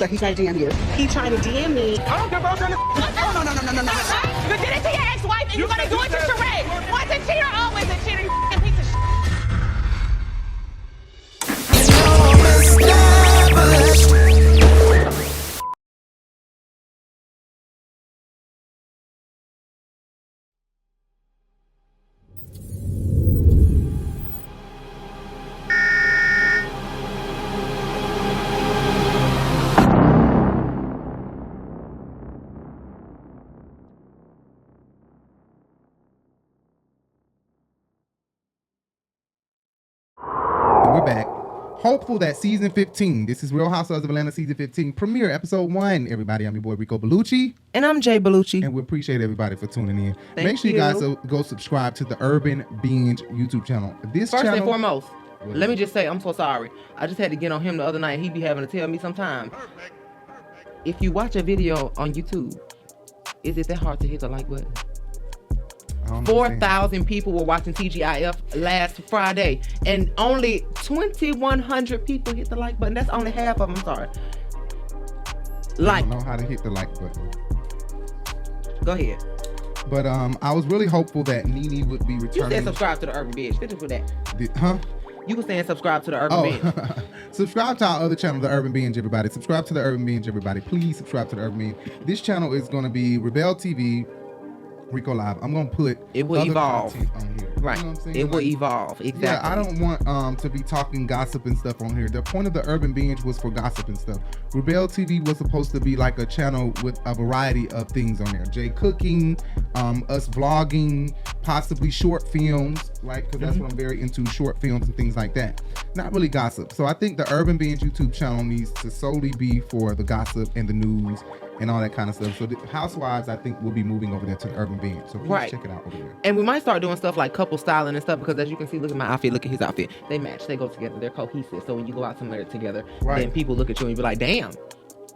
Like he's trying to DM you. He trying to DM me. I don't give a fuck. You did it to your ex-wife and you're gonna do it to Shereé. Once a cheater, always a cheater, you f***ing piece of shit. We're back. Hopeful that season 15, this is Real Housewives of Atlanta season 15, premiere episode 1. Everybody, I'm your boy Rico Bellucci. And I'm Jay Bellucci. And we appreciate everybody for tuning in. Thank Make sure you you. guys go subscribe to the Urban Binge YouTube channel. This First channel, and foremost, What let is me it? just say I'm so sorry. I just had to get on him the other night. He be having to tell me sometime. If you watch a video on YouTube, is it that hard to hit the like button? I don't understand. 4,000 people were watching TGIF last Friday, and only 2,100 people hit the like button. That's only half of them. I'm sorry. I Like, don't know how to hit the like button. go ahead. But I was really hopeful that Nene would be You returning. said subscribe to the Urban Binge. Finish with that. Huh? You were saying subscribe to the Urban Binge. Oh, subscribe to our other channel, the Urban Binge, everybody. Subscribe to the Urban Binge, everybody. Please subscribe to the Urban Binge. This channel is going to be RiBelTV, Rico Live. I'm going to put It will other evolve. content on here. Right. You know what I'm saying? It will Like, evolve. Exactly. Yeah, I don't want to be talking gossip and stuff on here. The point of the Urban Binge was for gossip and stuff. RiBelTV was supposed to be like a channel with a variety of things on there. Jay cooking, us vlogging, possibly short films, right? Because that's what I'm very into, short films and things like that. Not really gossip. So I think the Urban Binge YouTube channel needs to solely be for the gossip and the news and all that kind of stuff. So the Housewives, I think, will be moving over there to the Urban Binge. So please Right. check it out over there. And we might start doing stuff like couple styling and stuff, because as you can see, look at my outfit, look at his outfit. They match, they go together, they're cohesive. So when you go out somewhere together, Right. then people look at you and you be like, damn.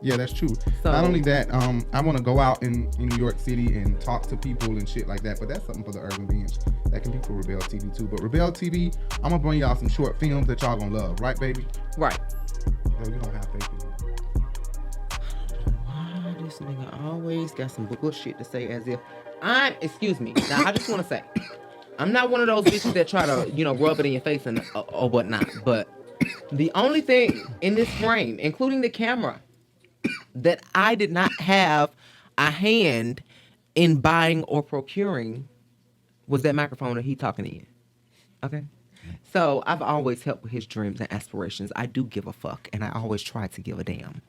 Yeah, that's true. So- Not only that, I want to go out in New York City and talk to people and shit like that, but that's something for the Urban Binge. That can be for RiBelTV too. But RiBelTV, I'm going to bring y'all some short films that y'all going to love. Right, baby? Right. No, you don't have faith in me. Why this nigga always got some bullshit to say as if excuse me. Now, I just want to say, I'm not one of those bitches that try to, rub it in your face and or whatnot. But the only thing in this frame, including the camera, that I did not have a hand in buying or procuring was that microphone that he talking in. Okay? So I've always helped with his dreams and aspirations. I do give a fuck, and I always try to give a damn.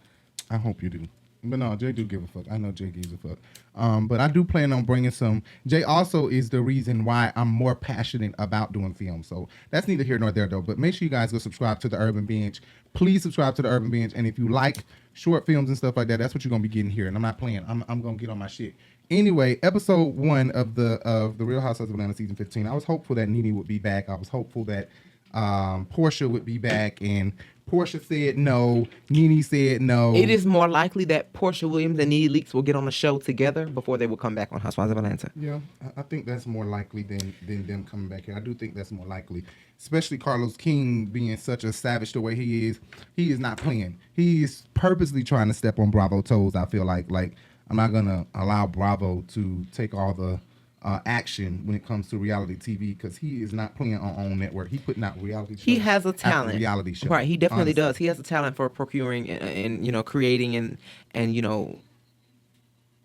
I hope you do. But no, Jay do give a fuck. I know Jay gives a fuck. But I do plan on bringing some. Jay also is the reason why I'm more passionate about doing film. So that's neither here nor there, though. But make sure you guys go subscribe to the Urban Binge. Please subscribe to the Urban Binge. And if you like short films and stuff like that, that's what you're gonna be getting here. And I'm not playing. I'm gonna get on my shit. Anyway, episode 1 of the Real Housewives of Atlanta season 15. I was hopeful that Nene would be back. I was hopeful that Porsha would be back, and Porsha said no. Nene said no. It is more likely that Porsha Williams and Nene Leakes will get on the show together before they will come back on Housewives of Atlanta. Yeah, I think that's more likely than them coming back here. I do think that's more likely, especially Carlos King being such a savage the way he is. He is not playing. He is purposely trying to step on Bravo's toes. I feel like I'm not gonna allow Bravo to take all the action when it comes to reality TV, because he is not playing on own network. He putting out reality shows. He has a after talent. reality show. Right, he definitely honestly. does. He has a talent for procuring and creating and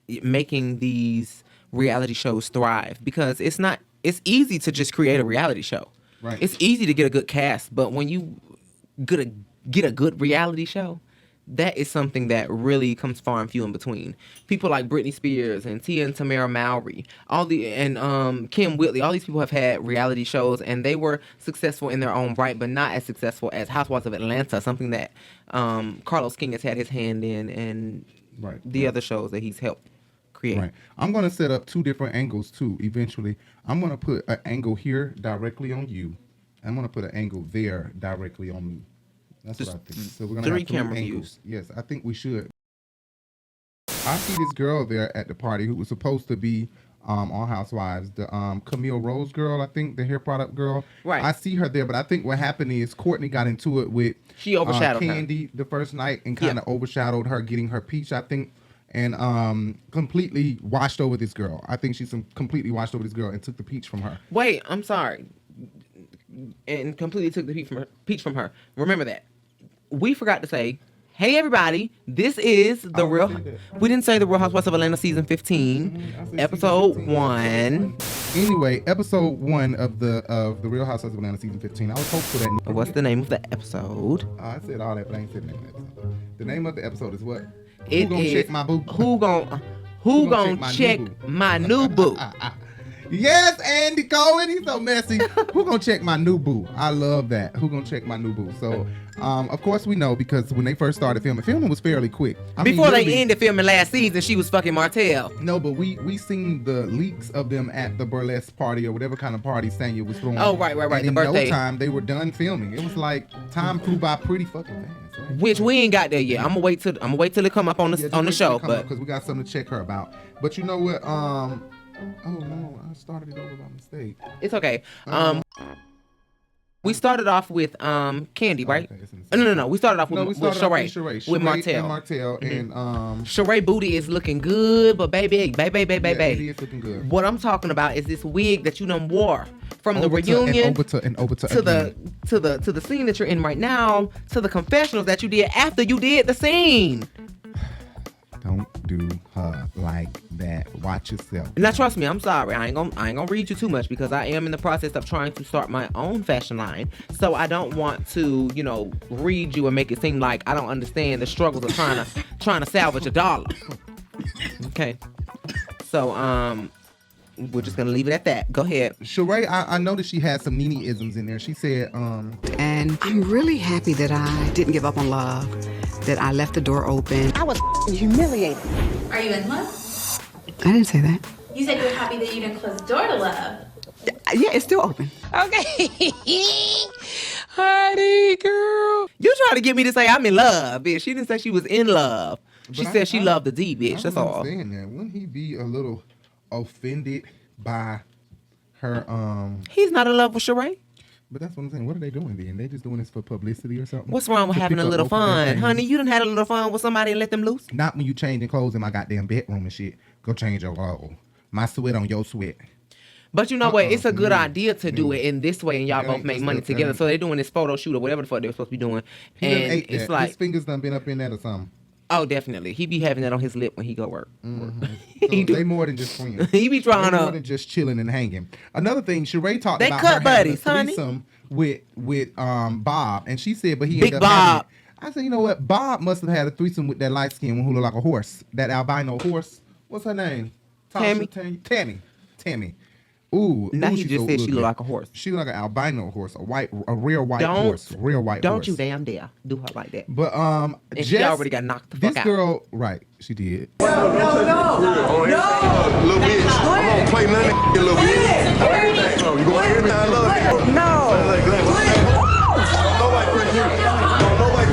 making these reality shows thrive, because it's easy to just create a reality show. Right. It's easy to get a good cast, but when you get a good reality show, that is something that really comes far and few in between. People like Britney Spears and Tia and Tamara Mowry, and Kim Whitley, all these people have had reality shows, and they were successful in their own right, but not as successful as Housewives of Atlanta, something that Carlos King has had his hand in, and the other shows that he's helped create. Right. I'm going to set up 2 different angles too. Eventually, I'm going to put an angle here directly on you. I'm going to put an angle there directly on me. That's what I think. So we're gonna 3 have camera angles. Yes, I think we should. I see this girl there at the party who was supposed to be on Housewives. The Camille Rose girl, I think, the hair product girl. Right. I see her there, but I think what happened is Courtney got into it with She overshadowed her. Kandi the first night and kind of overshadowed her getting her peach, I think, and completely washed over this girl. I think she's completely washed over this girl and took the peach from her. Wait, I'm sorry. And completely took the peach from her. Remember that. We forgot to say, hey everybody, this is the real. We didn't say the Real Housewives of Atlanta season 15, episode 1. Anyway, episode 1 of the Real Housewives of Atlanta season 15. I was hopeful that. What's the name of the episode? I said all that, but I ain't said the name of the episode. The name of the episode is what? Who gonna check my boo? Who gonna check my new boo? Yes, Andy Cohen, he's so messy. Who gonna check my new boo? I love that. Who gonna check my new boo? So, of course we know because when they first started filming was fairly quick. Before they ended filming last season, she was fucking Martel. No, but we seen the leaks of them at the burlesque party or whatever kind of party Sanya was throwing. Oh, right. And The in birthday. no time, they were done filming. It was like time flew by pretty fucking fast. Right? Which we ain't got there yet. I'm gonna wait till it come up on the show, but because we got something to check her about. But you know what? Oh no, I started it over by mistake. it's okay. We started off with Kandi, right? Okay, No. We started off with Shereé, with Martel. And Martel and Shereé booty is looking good, but baby. yeah, it is looking good. What I'm talking about is this wig that you done wore from the reunion over to the scene that you're in right now, to the confessionals that you did after you did the scene. Don't do her like that. Watch yourself. Now trust me, I'm sorry. I ain't gonna read you too much because I am in the process of trying to start my own fashion line. So I don't want to, read you and make it seem like I don't understand the struggles of trying to salvage $1. Okay. So we're just gonna leave it at that. Go ahead. Shereé, I noticed she had some Nene-isms in there. She said, And I'm really happy that I didn't give up on love, that I left the door open. I was humiliated. Are you in love? I didn't say that. You said you were happy that you didn't close the door to love. Yeah, it's still open. Okay. Honey, girl. You trying to get me to say I'm in love, bitch. She didn't say she was in love. She said she loved the D, bitch. That's all. Saying that. Wouldn't he be a little offended by her? He's not in love with Shereé. But that's what I'm saying. What are they doing then? They just doing this for publicity or something? What's wrong with To having pick a up little both of their fun? things? Honey, you done had a little fun with somebody and let them loose? Not when you changing clothes in my goddamn bedroom and shit. Go change your clothes. My sweat on your sweat. But you know what? It's a good idea to do it in this way, and y'all That both ain't make just money a together. thing. So they're doing this photo shoot or whatever the fuck they were supposed to be doing. He done And ate it's that. like, His fingers done been up in that or something. oh, definitely. He be having that on his lip when he go work. So He do. they more than just friends. He be trying They to. more than just chilling and hanging. Another thing, Shereé talked They about cut her having buddies, a honey. threesome with Bob, and she said, but he Big ended up having Bob. it. I said, you know what? Bob must have had a threesome with that light skin one who looked like a horse, that albino horse. What's her name? Tammy. Tammy. Ooh. Now ooh, he she just so said she good. look like a horse. She look like an albino horse, a real white Don't- horse, real white Don't horse. you damn dare do her like that. But And she Jess- already got knocked the fuck This out. girl, right? She did. Little bitch. I'm gonna play none of you, little bitch. You gonna hear me? I love you. Nobody press you. Nobody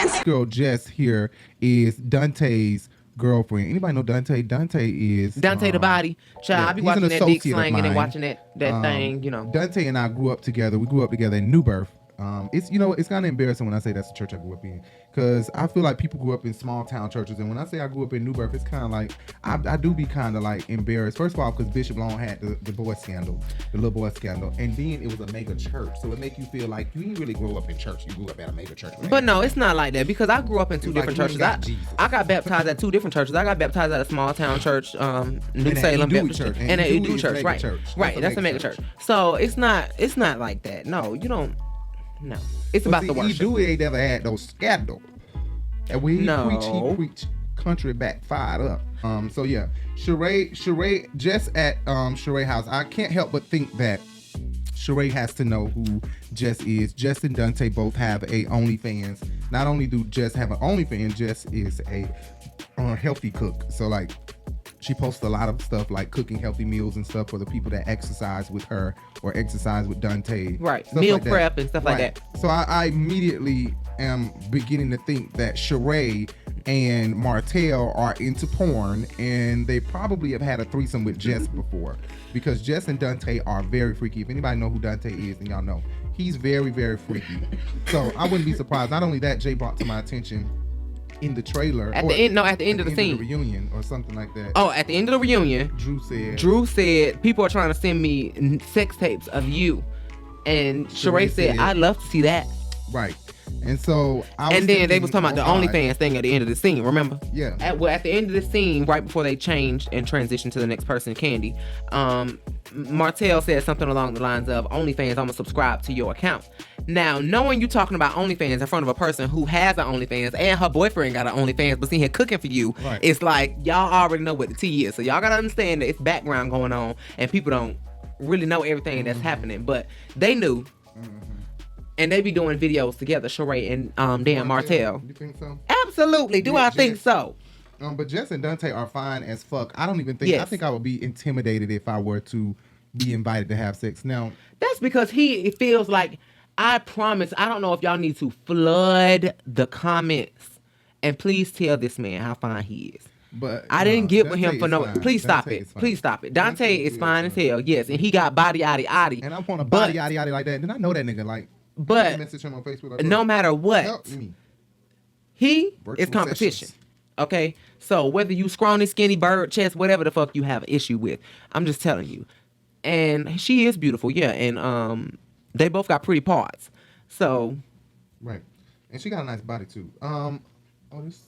This girl Jess here is Dante's girlfriend. Anybody know Dante? Dante is Dante the body. Child, yeah, I be he's watching an that dick associate of slanging and mine. watching that thing, Dante and I grew up together. We grew up together in New Birth. It's it's kind of embarrassing when I say that's the church I grew up in, because I feel like people grew up in small town churches, and when I say I grew up in New Birth, it's kind of like I do be kind of like embarrassed. First of all, because Bishop Long had the boy scandal, the little boy scandal, and then it was a mega church, so it make you feel like you didn't really grow up in church. You grew up at a mega church. Right? But no, it's not like that, because I grew up in two It's like different you churches. ain't got Jesus. I got baptized at two different churches. I got baptized at a small town church, New at Salem Dewey Baptist Church. and And at Dewey Dewey is Church, mega right? church. Right, that's a mega church. So it's not like that. No, you don't. No, it's But about see, the worship. Dewey ain't never had those scandals. And when he preach country back fired up. So yeah, Shereé, just at Shereé house, I can't help but think that Shereé has to know who Jess is. Jess and Dante both have a OnlyFans. Not only do Jess have an OnlyFans, Jess is a healthy cook. So like, she posts a lot of stuff like cooking healthy meals and stuff for the people that exercise with her or exercise with Dante. Right. Stuff Meal like that. prep and stuff like that. So I immediately am beginning to think that Shereé and Martel are into porn, and they probably have had a threesome with Jess before, because Jess and Dante are very freaky. If anybody know who Dante is, then y'all know he's very, very freaky. So I wouldn't be surprised. Not only that, Jay brought to my attention in the trailer at the end of the scene, reunion or something like that. Oh, at the end of the reunion, Drew said people are trying to send me sex tapes of you, and Shereé said I'd love to see that. Right. And so then they was talking about the OnlyFans thing at the end of the scene, remember? Yeah. At the end of the scene, right before they changed and transitioned to the next person, Kandi, Martel said something along the lines of, OnlyFans, I'm gonna subscribe to your account. Now, knowing you talking about OnlyFans in front of a person who has an OnlyFans and her boyfriend got an OnlyFans, but sitting here cooking for you, right. It's like, y'all already know what the tea is. So y'all gotta understand that it's background going on and people don't really know everything that's happening, but they knew. And they be doing videos together, Shereé and Martel. You think so? Absolutely. I think so? But Jess and Dante are fine as fuck. I don't even think. Yes. I think I would be intimidated if I were to be invited to have sex. Now, that's because it feels like, I promise. I don't know if y'all need to flood the comments and please tell this man how fine he is. But I didn't get with him for no. Fine. Please stop it. Please stop it. Dante is fine as hell. Yes, and he got body yaddy. And I'm on a body yaddy like that. Then I know that nigga like. But message him on Facebook, like, no matter what, he is competition. Sessions. Okay? So whether you scrawny, skinny, bird, chest, whatever the fuck you have an issue with, I'm just telling you. And she is beautiful, yeah. And they both got pretty parts. So. Right. And she got a nice body too. Okay.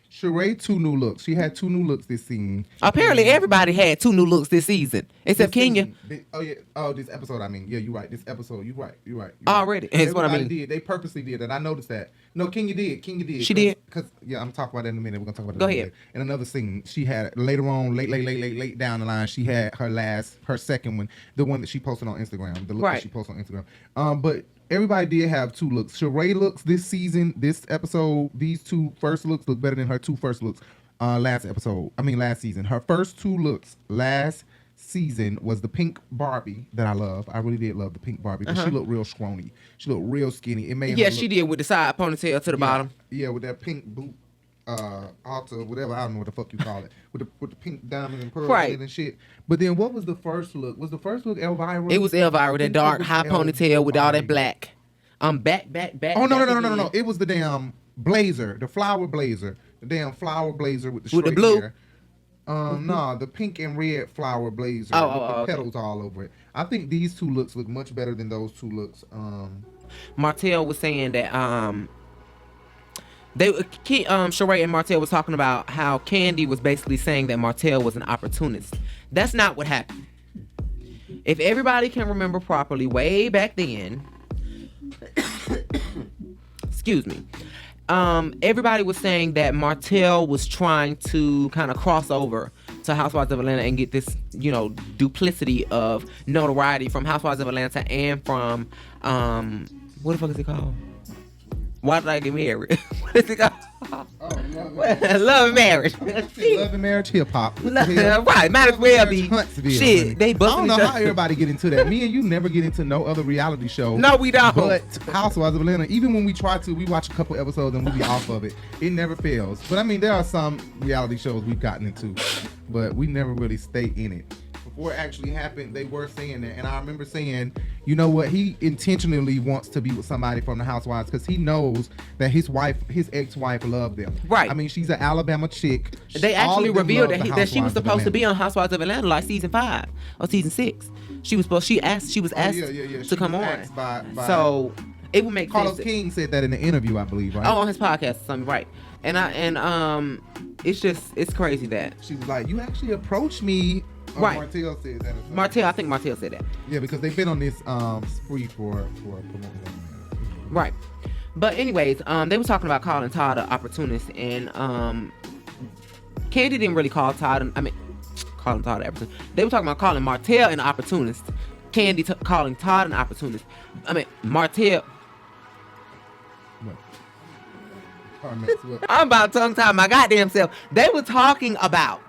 Shereé, 2 new looks. She had 2 new looks this season. Apparently, everybody had 2 new looks this season, except Kenya. This episode. I mean, yeah, you're right. This episode, you're right. Already, that's what I mean. They purposely did that. I noticed that. No, Kenya did. She did. Because I'm talking about that in a minute. We're gonna talk about that. Go ahead. And another scene, she had later on, late down the line, she had her second one, the one that she posted on Instagram, the look that she posted on Instagram. But everybody did have 2 looks. Shereé looks this season, this episode, these 2 first looks look better than her 2 first looks last season. Her first 2 looks last season was the pink Barbie that I love. I really did love the pink Barbie, but she looked real scrawny. She looked real skinny. It made her she did with the side ponytail to the bottom. Yeah, with that pink boot altar, whatever, I don't know what the fuck you call it, with the pink diamond and pearl and shit. But then what was the first look? Was the first look Elvira? It was Elvira, that dark high ponytail with all that black. Back. Oh no! It was the damn blazer, the flower blazer, the damn flower blazer with the straight blue hair. No, the pink and red flower blazer with the petals all over it. I think these 2 looks look much better than those 2 looks. Martel was saying that Shereé and Martel was talking about how Kandi was basically saying that Martel was an opportunist. That's not what happened. If everybody can remember properly, way back then, excuse me, everybody was saying that Martel was trying to kind of cross over to Housewives of Atlanta and get this, duplicity of notoriety from Housewives of Atlanta and from, what the fuck is it called? Why Did I Get Married? What is it called? Love and Marriage. Love and Marriage hip hop. Right, might as well be. Shit, they busting. I don't know how everybody get into that. Me and you never get into no other reality show. No, we don't. But Housewives of Atlanta, even when we try to, we watch a couple episodes and we be off of it. It never fails. But I mean, there are some reality shows we've gotten into, but we never really stay in it. Before it actually happened, they were saying that, and I remember saying, you know what, he intentionally wants to be with somebody from the Housewives because he knows that his ex-wife loved them. Right. I mean, she's an Alabama chick. They actually revealed that she was supposed to be on Housewives of Atlanta like season 5 or season 6. She was asked to come on. So it would make Carlos sense. King said that in the interview, I believe, right? Oh, on his podcast or something, right? And it's crazy that she was like, you actually approached me. Right. Martel said that. I think Martel said that. Yeah, because they've been on this spree for promoting them. Right. But anyways, they were talking about calling Todd an opportunist, and Kandi didn't really call Todd him Todd an opportunist. They were talking about calling Martel an opportunist. Kandi calling Todd an opportunist. Martel. I'm about to tongue tie my goddamn self. They were talking about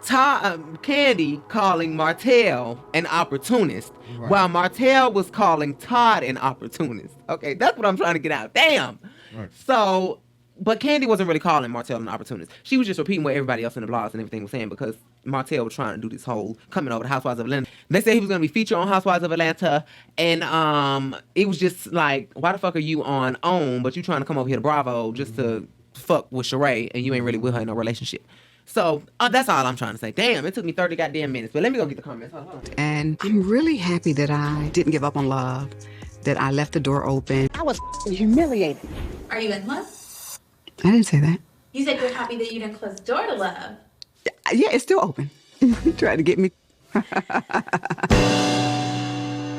Kandi calling Martel an opportunist, while Martel was calling Todd an opportunist. Okay, that's what I'm trying to get out. Damn. Right. So But Kandi wasn't really calling Martel an opportunist. She was just repeating what everybody else in the blogs and everything was saying because Martel was trying to do this whole coming over to Housewives of Atlanta. They said he was going to be featured on Housewives of Atlanta, and it was just like, why the fuck are you on OWN, but you trying to come over here to Bravo just to fuck with Shereé, and you ain't really with her in a relationship. So that's all I'm trying to say. Damn, it took me 30 goddamn minutes, but let me go get the comments. Hold on. And I'm really happy that I didn't give up on love, that I left the door open. I was humiliated. Are you in love? I didn't say that. You said you're happy that you didn't close the door to love. Yeah, it's still open. Trying to get me.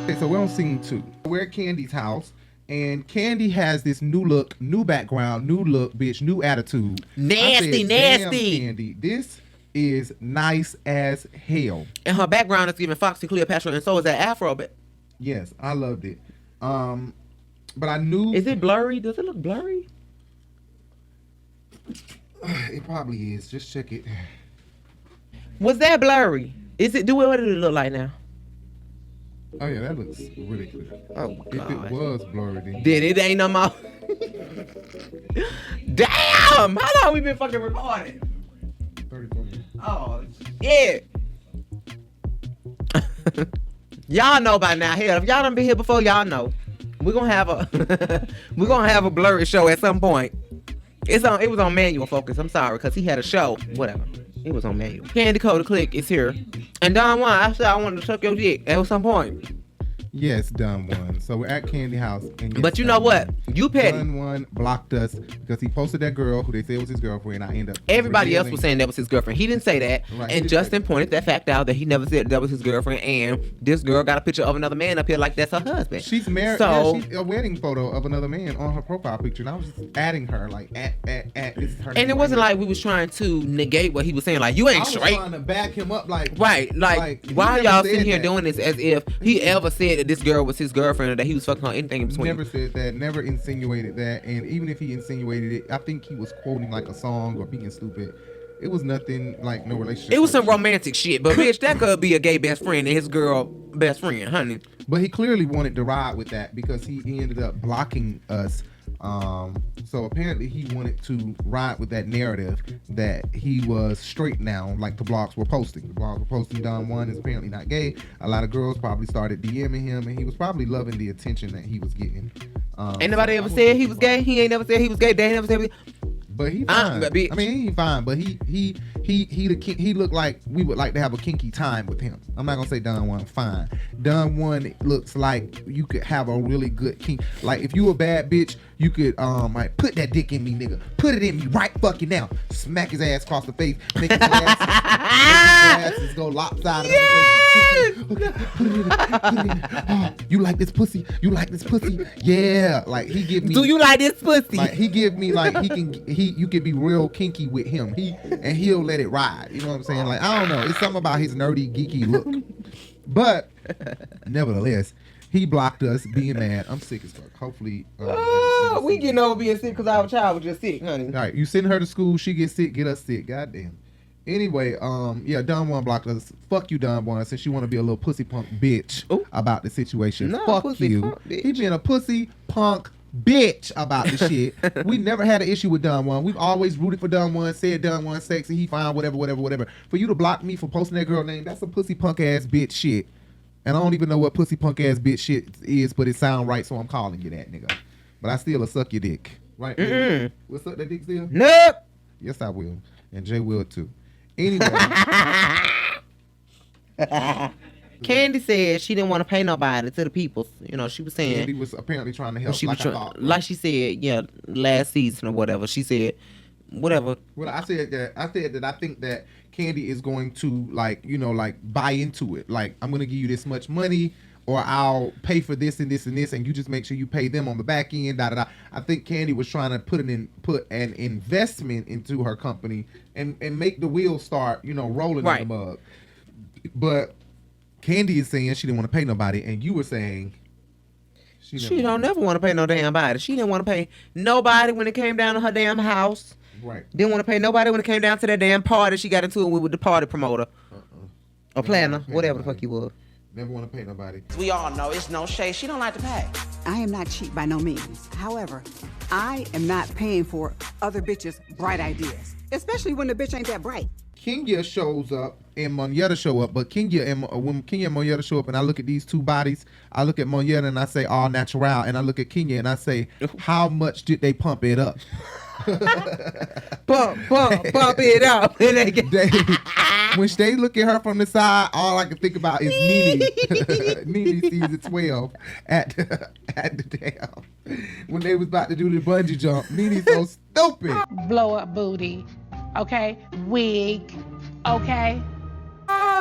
Okay, so we're on scene 2. We're at Kandi's house, and Kandi has this new look, new background, new look, bitch, new attitude. Nasty. Damn, Kandi, this is nice as hell. And her background is giving Foxy Cleopatra, and so is that Afro. But yes, I loved it. But I knew. Is it blurry? Does it look blurry? It probably is. Just check it. Was that blurry? Is it? What did it look like now? Oh yeah, that looks really clear. Oh If God. it was blurry, then Did it? Ain't no more. Damn! How long we been fucking recording? 34 minutes. Oh yeah. Y'all know by now. Hell, if y'all done been here before, y'all know. We're gonna have a blurry show at some point. It was on manual focus. I'm sorry, because he had a show. Whatever. It was on manual. Kandi Code Click is here. And Don Juan, I said I wanted to suck your dick at some point. Yes, Don One. So we're at Kandi house. And yes, But you know what? You petty. Don One blocked us because he posted that girl who they said was his girlfriend. I end up. Everybody else revealing- was saying that was his girlfriend. He didn't say that. Right, he And didn't Justin say pointed that fact out that he never said that was his girlfriend. And this girl got a picture of another man up here like that's her husband. She's married. So, Yeah, she's a wedding photo of another man on her profile picture. And I was just adding her like at this is her name and it right wasn't here. like we was trying to negate what he was saying. Like, you I ain't was straight. trying to back him up like Right, like he why never y'all said sitting here that. doing this as if he ever said that this girl was his girlfriend or that he was fucking on anything in between? Never said that, never insinuated that, and even if he insinuated it, I think he was quoting like a song or being stupid. It was nothing like no relationship. It was some romantic shit, but bitch, that could be a gay best friend and his girl best friend, honey. But he clearly wanted to ride with that because he ended up blocking us. So apparently he wanted to ride with that narrative that he was straight now, like the blogs were posting. The blogs were posting Don Juan is apparently not gay. A lot of girls probably started DMing him, and he was probably loving the attention that he was getting. Ain't nobody ever said he was gay. He ain't never said he was gay. They ain't never said he was gay. But he fine. Bitch. I mean, he ain't fine, but he looked like we would like to have a kinky time with him. I'm not gonna say Don Juan fine. Don Juan looks like you could have a really good kink. Like if you a bad bitch, you could like put that dick in me, nigga. Put it in me right fucking now. Smack his ass across the face. Make his asses go lopsided. Put it in. Oh, you like this pussy? You like this pussy? Yeah. Like he give me. Do you like this pussy? Like he give me like you can be real kinky with him. He'll let it ride. You know what I'm saying? Like I don't know. It's something about his nerdy geeky look. But nevertheless, he blocked us being mad. I'm sick as fuck. Hopefully we getting over being sick because our child was just sick, honey. all right, you send her to school, she gets sick, get us sick. Goddamn. Anyway, yeah, Don Juan blocked us. Fuck you, Don Juan, since you want to be a little pussy punk bitch about the situation. No, fuck pussy you. punk bitch. He being a pussy punk bitch about the shit. We never had an issue with Don Juan. We've always rooted for Don Juan, said Don Juan sexy, he fine, whatever. For you to block me for posting that girl name, that's some pussy punk ass bitch shit. And I don't even know what pussy punk ass bitch shit is, but it sound right, so I'm calling you that, nigga. But I still suck your dick. Right? We'll suck that dick still? Nope. Yes, I will. And Jay will too. Anyway. Kandi said she didn't want to pay nobody to the people. You know, she was saying. Kandi was apparently trying to help. She was I thought. like she said, yeah, last season or whatever. She said, whatever. Well, I said that I think that Kandi is going to like buy into it. Like I'm gonna give you this much money, or I'll pay for this and this and this, and you just make sure you pay them on the back end. I think Kandi was trying to put an investment into her company and make the wheels start rolling Right. in the mug. But Kandi is saying she didn't want to pay nobody, and you were saying she don't never want to pay no damn body. She didn't want to pay nobody when it came down to her damn house. Right. Didn't want to pay nobody when it came down to that damn party she got into it with the party promoter. Or planner, whatever the fuck you was. Never want to pay nobody. We all know it's no shade. She don't like to pay. I am not cheap by no means. However, I am not paying for other bitches' bright ideas, especially when the bitch ain't that bright. Kenya shows up and Monietta show up, but when Kenya and Monietta show up and I look at these two bodies, I look at Monietta and I say all natural, and I look at Kenya and I say, how much did they pump it up? Pump it up. When they look at her from the side, all I can think about is Nene. Nene season 12 at the damn. When they was about to do the bungee jump, Nene's so stupid. Blow up booty, okay? Wig, okay?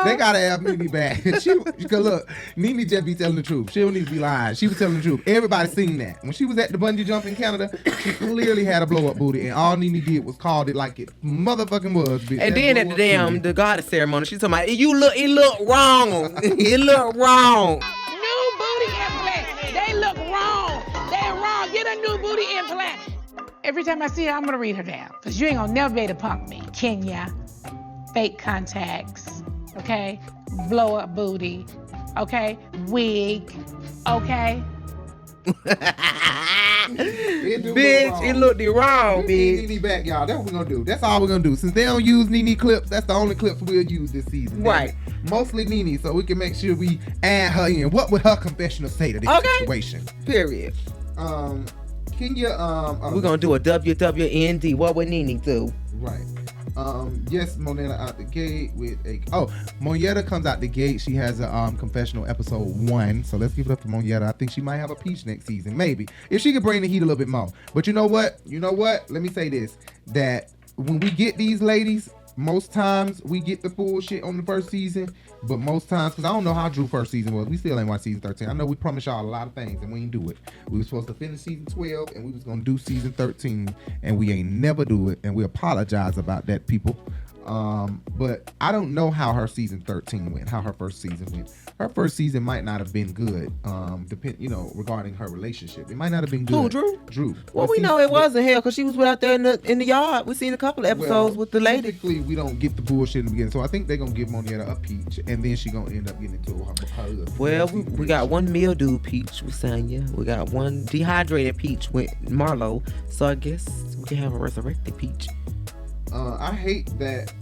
They gotta have Nene back. Cause look, Nene just be telling the truth. She don't need to be lying. She was telling the truth. Everybody seen that. When she was at the bungee jump in Canada, she clearly had a blow up booty, and all Nene did was called it like it motherfucking was. Bitch. And then at the goddess ceremony, she's talking about it look wrong. It look wrong. New booty implant. They look wrong. They're wrong. Get a new booty implant. Every time I see her, I'm gonna read her down, cause you ain't gonna never be able to punk me. Kenya, fake contacts. Okay, blow up booty. Okay, wig. Okay. Bitch, it looked wrong, bitch. Nene back, y'all. That's what we're gonna do. That's all we're gonna do. Since they don't use Nene clips, that's the only clips we'll use this season. Right. Mostly Nene, so we can make sure we add her in. What would her confessional say to this situation? Period. Kenya, we're gonna do a WWND. What would Nene do? Right. Yes, Monietta out the gate with Monietta comes out the gate. She has a confessional episode 1. So let's give it up to Monietta. I think she might have a peach next season, maybe, if she could bring the heat a little bit more. But you know what? Let me say this: that when we get these ladies, most times we get the bullshit on the first season, but most times, because I don't know how Drew first season was. We still ain't watched season 13. I know we promised y'all a lot of things and we ain't do it. We were supposed to finish season 12 and we was going to do season 13 and we ain't never do it, and we apologize about that, people. But I don't know how her season 13 went, how her first season went. Her first season might not have been good, regarding her relationship. It might not have been good. Who, Drew? Well, we know it wasn't hell because she was out there in the yard. We seen a couple of episodes with the lady. Typically, we don't get the bullshit in the beginning, so I think they're gonna give Monietta a peach, and then she gonna end up getting into her. Well, we got one mildew peach with Sanya. We got one dehydrated peach with Marlo. So I guess we can have a resurrected peach. I hate that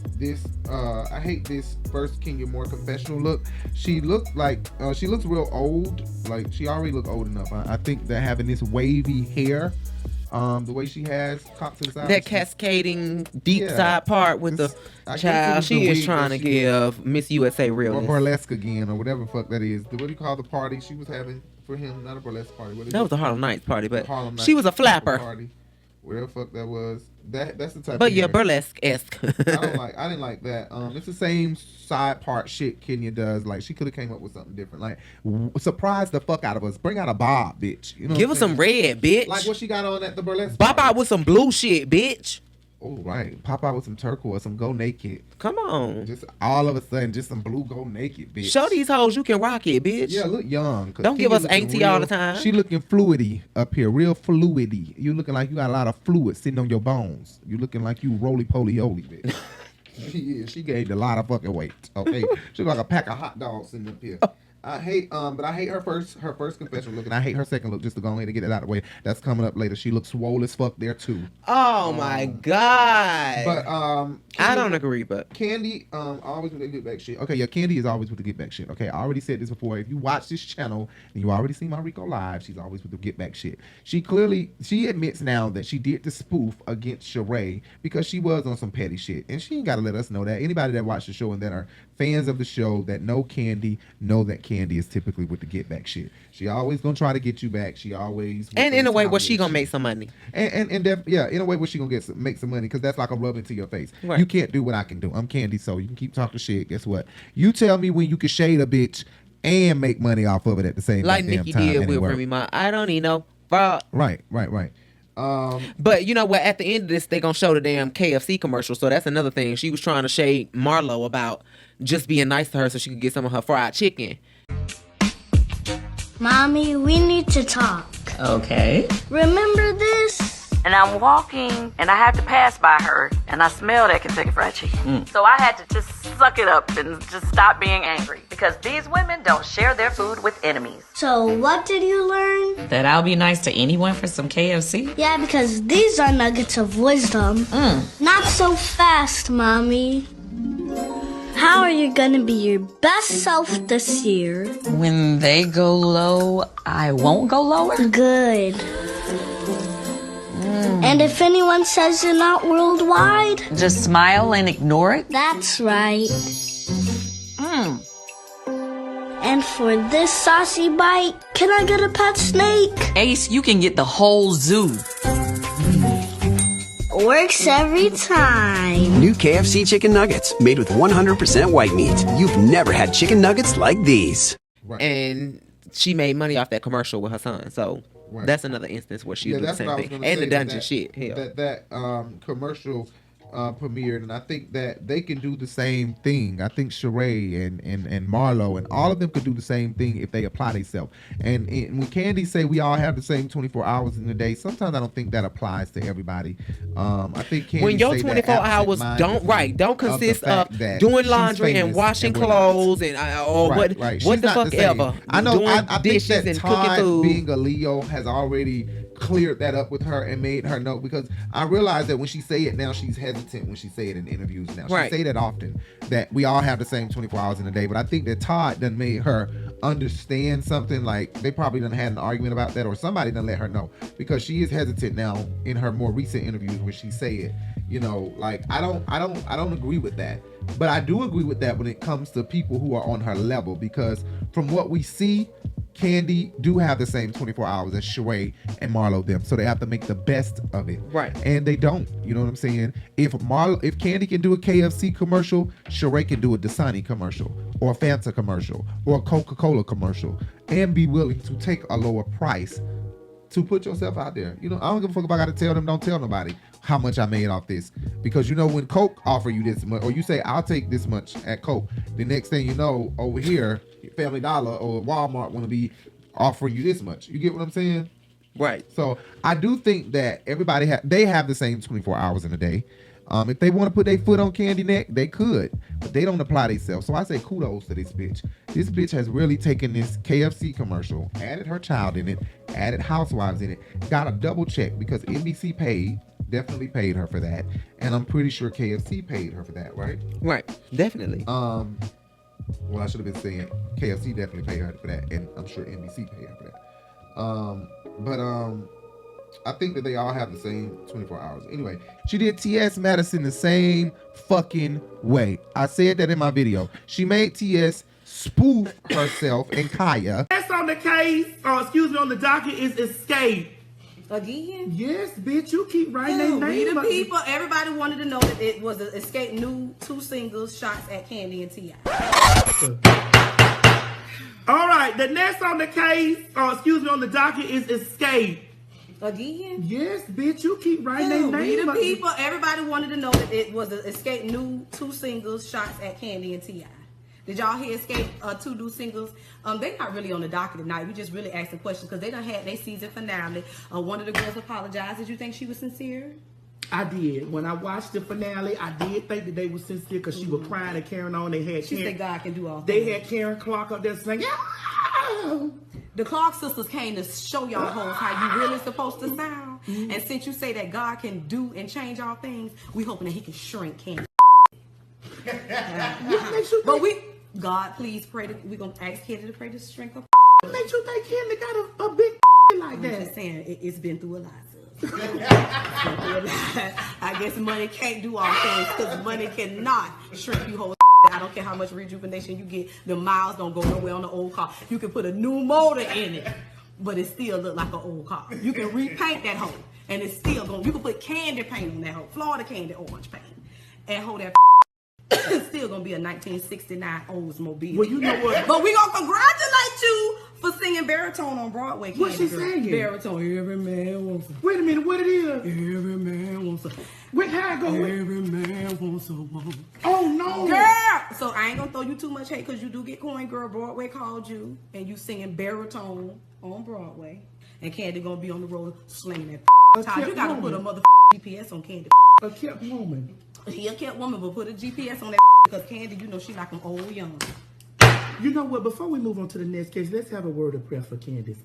I hate this first Kenya Moore confessional look. She looks real old. Like she already looked old enough. I think that having this wavy hair, the way she has cops inside, that cascading deep side part with the child, she is trying to give Miss USA realness. Or burlesque again, or whatever the fuck that is. What do you call the party she was having for him? Not a burlesque party. What is that it? was a Harlem Nights party, but she was a flapper. Party. Whatever the fuck that was. That's the type. But of yeah, hair. burlesque-esque. I didn't like that. It's the same side part shit Kenya does. Like she could have came up with something different. Like surprise the fuck out of us. Bring out a bob, bitch. You know. Give us some red, bitch. Like what she got on at the burlesque. Pop out with some blue shit, bitch. Oh right, pop out with some turquoise, some go naked. Come on. Just all of a sudden, just some blue go naked, bitch. Show these hoes you can rock it, bitch. Yeah, look young. Don't give us auntie all the time. She looking fluidy up here, real fluidy. You looking like you got a lot of fluid sitting on your bones. You looking like you roly-poly-oly, bitch. She gained a lot of fucking weight. Okay, she look like a pack of hot dogs sitting up here. I hate her first confessional look, and I hate her second look. Just to go ahead and get it out of the way. That's coming up later. She looks swole as fuck there too. Oh my god! But I don't agree. But Kandi, always with the get back shit. Okay, yeah, Kandi is always with the get back shit. Okay, I already said this before. If you watch this channel and you already see my Rico live, she's always with the get back shit. She admits now that she did the spoof against Shereé because she was on some petty shit, and she ain't got to let us know that. Anybody that watched the show and that are fans of the show that know Kandi know that Kandi is typically with the get back shit. She always gonna try to get you back. She always in a way where she gonna make some money. In a way where she gonna make some money because that's like a rub into your face. Right. You can't do what I can do. I'm Kandi, so you can keep talking shit. Guess what? You tell me when you can shade a bitch and make money off of it at the same like goddamn Nikki time. did with Remy Ma. I don't need no fuck. Right. But you know what? At the end of this, they gonna show the damn KFC commercial. So that's another thing. She was trying to shade Marlo about just being nice to her so she could get some of her fried chicken. Mommy, we need to talk. Okay. Remember this? and I'm walking, and I had to pass by her, and I smelled that Kentucky Fried Chicken. So I had to just suck it up and just stop being angry, because these women don't share their food with enemies. So what did you learn? That I'll be nice to anyone for some KFC? Yeah, because these are nuggets of wisdom. Not so fast, Mommy. How are you gonna be your best self this year? When they go low, I won't go lower? Good. And if anyone says you're not worldwide? Just smile and ignore it? That's right. And for this saucy bite, can I get a pet snake? Ace, you can get the whole zoo. Works every time. New KFC chicken nuggets made with 100% white meat. You've never had chicken nuggets like these. Right. And she made money off that commercial with her son. So that's another instance where she do the same thing. And the dungeon shit. Hell. That commercial premiered, and I think that they can do the same thing. I think Shereé and Marlo and all of them could do the same thing if they apply themselves. And when Kandi say we all have the same 24 hours in a day, sometimes I don't think that applies to everybody. I think Kandi when your say 24 hours don't consist of doing laundry and washing clothes and what the fuck ever. I know. I think dishes that and Todd, cooking food. being a Leo, has already cleared that up with her and made her know, because I realize that when she say it now, she's hesitant when she say it in interviews now. She say that often, that we all have the same 24 hours in a day. But I think that Todd done made her understand something. Like they probably done had an argument about that, or somebody done let her know, because she is hesitant now in her more recent interviews where she say it. You know, like I don't agree with that. But I do agree with that when it comes to people who are on her level, because from what we see, Kandi do have the same 24 hours as Shereé and Marlo them, so they have to make the best of it. Right. And they don't. You know what I'm saying? If Kandi can do a KFC commercial, Shereé can do a Dasani commercial, or a Fanta commercial, or a Coca-Cola commercial, and be willing to take a lower price to put yourself out there. You know, I don't give a fuck if I gotta tell them, don't tell nobody how much I made off this. Because you know, when Coke offer you this much, or you say I'll take this much at Coke, the next thing you know, over here, Family Dollar or Walmart want to be offering you this much. You get what I'm saying? Right. So I do think that everybody they have the same 24 hours in a day. If they want to put their foot on Kandi neck, they could, but they don't apply themselves. So I say kudos to this bitch. This bitch has really taken this KFC commercial, added her child in it, added Housewives in it, got a double check, because NBC definitely paid her for that, and I'm pretty sure KFC paid her for that, right? Right, definitely. Well, I should have been saying KFC definitely paid her for that, and I'm sure NBC paid her for that. But I think that they all have the same 24 hours. Anyway, she did T.S. Madison the same fucking way. I said that in my video. She made T.S. spoof herself and Kaya. That's on the case, on the docket is escape. Again? Yes, bitch, you keep writing their We name. the people, everybody wanted to know that it was an Escape new 2 singles shots at Kandi and T.I. All right, the next on the case, on the docket is escape. Again? Yes, bitch, you keep writing their We name. the people, everybody wanted to know that it was an Escape new 2 singles shots at Kandi and T.I. Did y'all hear Escape 2 new singles? They not really on the docket tonight. We just really asking questions because they done had their season finale. One of the girls apologized. Did you think she was sincere? I did. When I watched the finale, I did think that they were sincere because she was crying and carrying on. They had She said God can do all They things. had Karen Clark up there saying, The Clark sisters came to show y'all hoes how you really supposed to sound. And since you say that God can do and change all things, we hoping that he can shrink Kandi. But God, please pray that we're gonna ask Kandi to pray to shrink her. Makes you think Kandi got a big like that? I'm just saying, it's been through a lot. I guess money can't do all things because money cannot shrink you whole. I don't care how much rejuvenation you get, the miles don't go nowhere on the old car. You can put a new motor in it, but it still look like an old car. You can repaint that hoe, and it's still going. You can put candy paint on that hoe, Florida candy orange paint, and hold that. It's still gonna be a 1969 Oldsmobile. Well, you know what? But we gonna congratulate you for singing baritone on Broadway. What she saying? Baritone. Every man wants a. Wait a minute, what it is? Every man wants a. Wait, how I go? Every man wants a woman. Oh no, girl. So I ain't gonna throw you too much hate because you do get coin, girl. Broadway called you, and you singing baritone on Broadway, and Kandi gonna be on the road slinging that. Todd, you gotta put a motherfucking GPS on Kandi. A kept woman. He a kept woman, but put a GPS on that because Kandi, you know she like them old young. You know what? Before we move on to the next case, let's have a word of prayer for Kandi.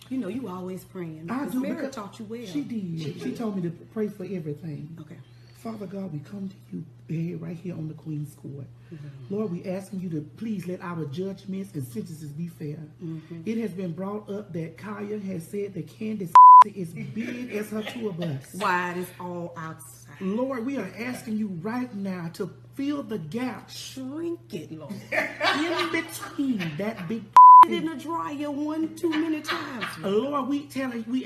You know you always praying. I do Mary because taught you well. She did. She told me to pray for everything. Okay. Father God, we come to you right here on the Queen's Court. Mm-hmm. Lord, we asking you to please let our judgments and sentences be fair. Mm-hmm. It has been brought up that Kaya has said that Candace is big as her tour bus. Wide is all outside. Lord, we are asking you right now to fill the gap. Shrink it, Lord. In between that big in the dryer too many times. Lord, we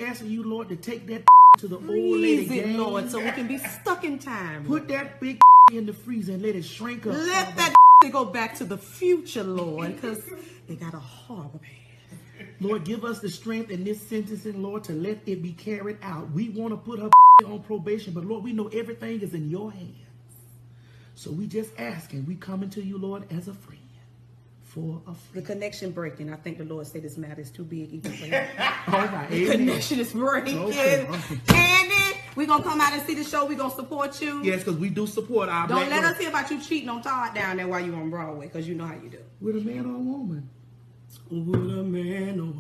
asking you, Lord, to take that to the old lady game. Lord, so we can be stuck in time. Put that big in the freezer and let it shrink up. Let that go back to the future, Lord, because they got a horrible past. Lord, give us the strength in this sentencing, Lord, to let it be carried out. We want to put her on probation, but Lord, we know everything is in your hands. So we just asking, we coming to you, Lord, as a friend. The connection breaking. I think the Lord said this matter is too big even for him. All right. The connection is breaking. Okay. Kandi, we gonna come out and see the show. We gonna support you. Yes, because we do support our Don't let us hear about you cheating on Todd down there while you on Broadway, because you know how you do. With a man or a woman? With a man or a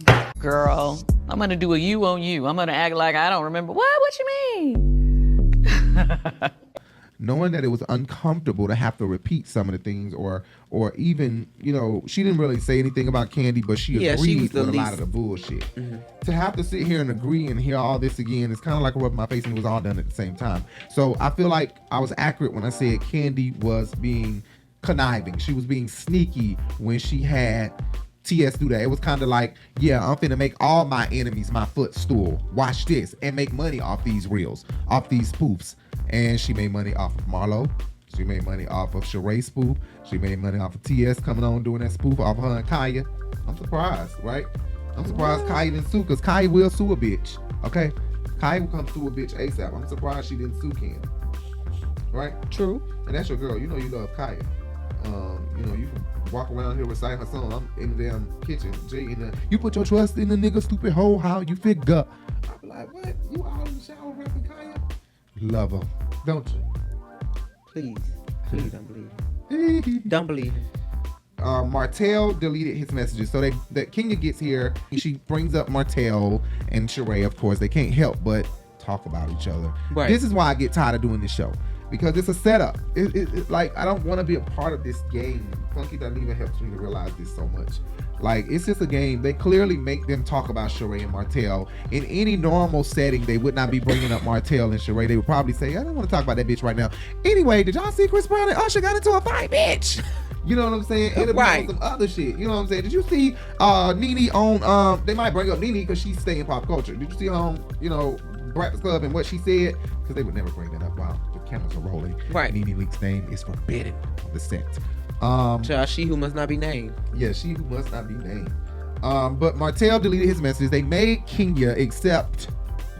woman. Girl, I'm gonna do a you on you. I'm gonna act like I don't remember. What you mean? Knowing that it was uncomfortable to have to repeat some of the things, or even, you know, she didn't really say anything about Kandi, but she agreed with a lot of the bullshit. Mm-hmm. To have to sit here and agree and hear all this again, it's kind of like rubbing my face, and it was all done at the same time. So I feel like I was accurate when I said Kandi was being conniving. She was being sneaky when she had TS do that. It was kind of like, yeah, I'm finna make all my enemies my footstool. Watch this, and make money off these reels, off these spoofs. And she made money off of Marlo. She made money off of Shereé spoof. She made money off of TS coming on doing that spoof off of her and Kaya. I'm surprised, right? I'm surprised Kaya didn't sue, because Kaya will sue a bitch. Okay? Kaya will come sue a bitch ASAP. I'm surprised she didn't sue Kandi. Right? True. And that's your girl. You know you love Kaya. You know, you can walk around here reciting her song. I'm in the damn kitchen. Jay, you put your trust in the nigga, stupid hoe, how you figure. I'll be like, what? You all in the shower rapping Kaya? Love her, don't you? Please don't believe it. Don't believe it. Martel deleted his messages. So that Kenya gets here, she brings up Martel and Shereé. Of course, they can't help but talk about each other. Right. This is why I get tired of doing this show, because it's a setup. It's like, I don't want to be a part of this game. Funky doesn't even help me to realize this so much. Like, it's just a game. They clearly make them talk about Shereé and Martel. In any normal setting, they would not be bringing up Martel and Shereé. They would probably say, I don't want to talk about that bitch right now. Anyway, did y'all see Chris Brown and Usher got into a fight, bitch? You know what I'm saying? It'll be on some other shit. You know what I'm saying? Did you see Nene on, they might bring up Nene because she's staying pop culture. Did you see you know, Breakfast Club and what she said? Because they would never bring that up while the cameras are rolling. Right. Nene Leak's name is forbidden on the set. She who must not be named. Yeah, she who must not be named. But Martel deleted his messages. They made Kenya accept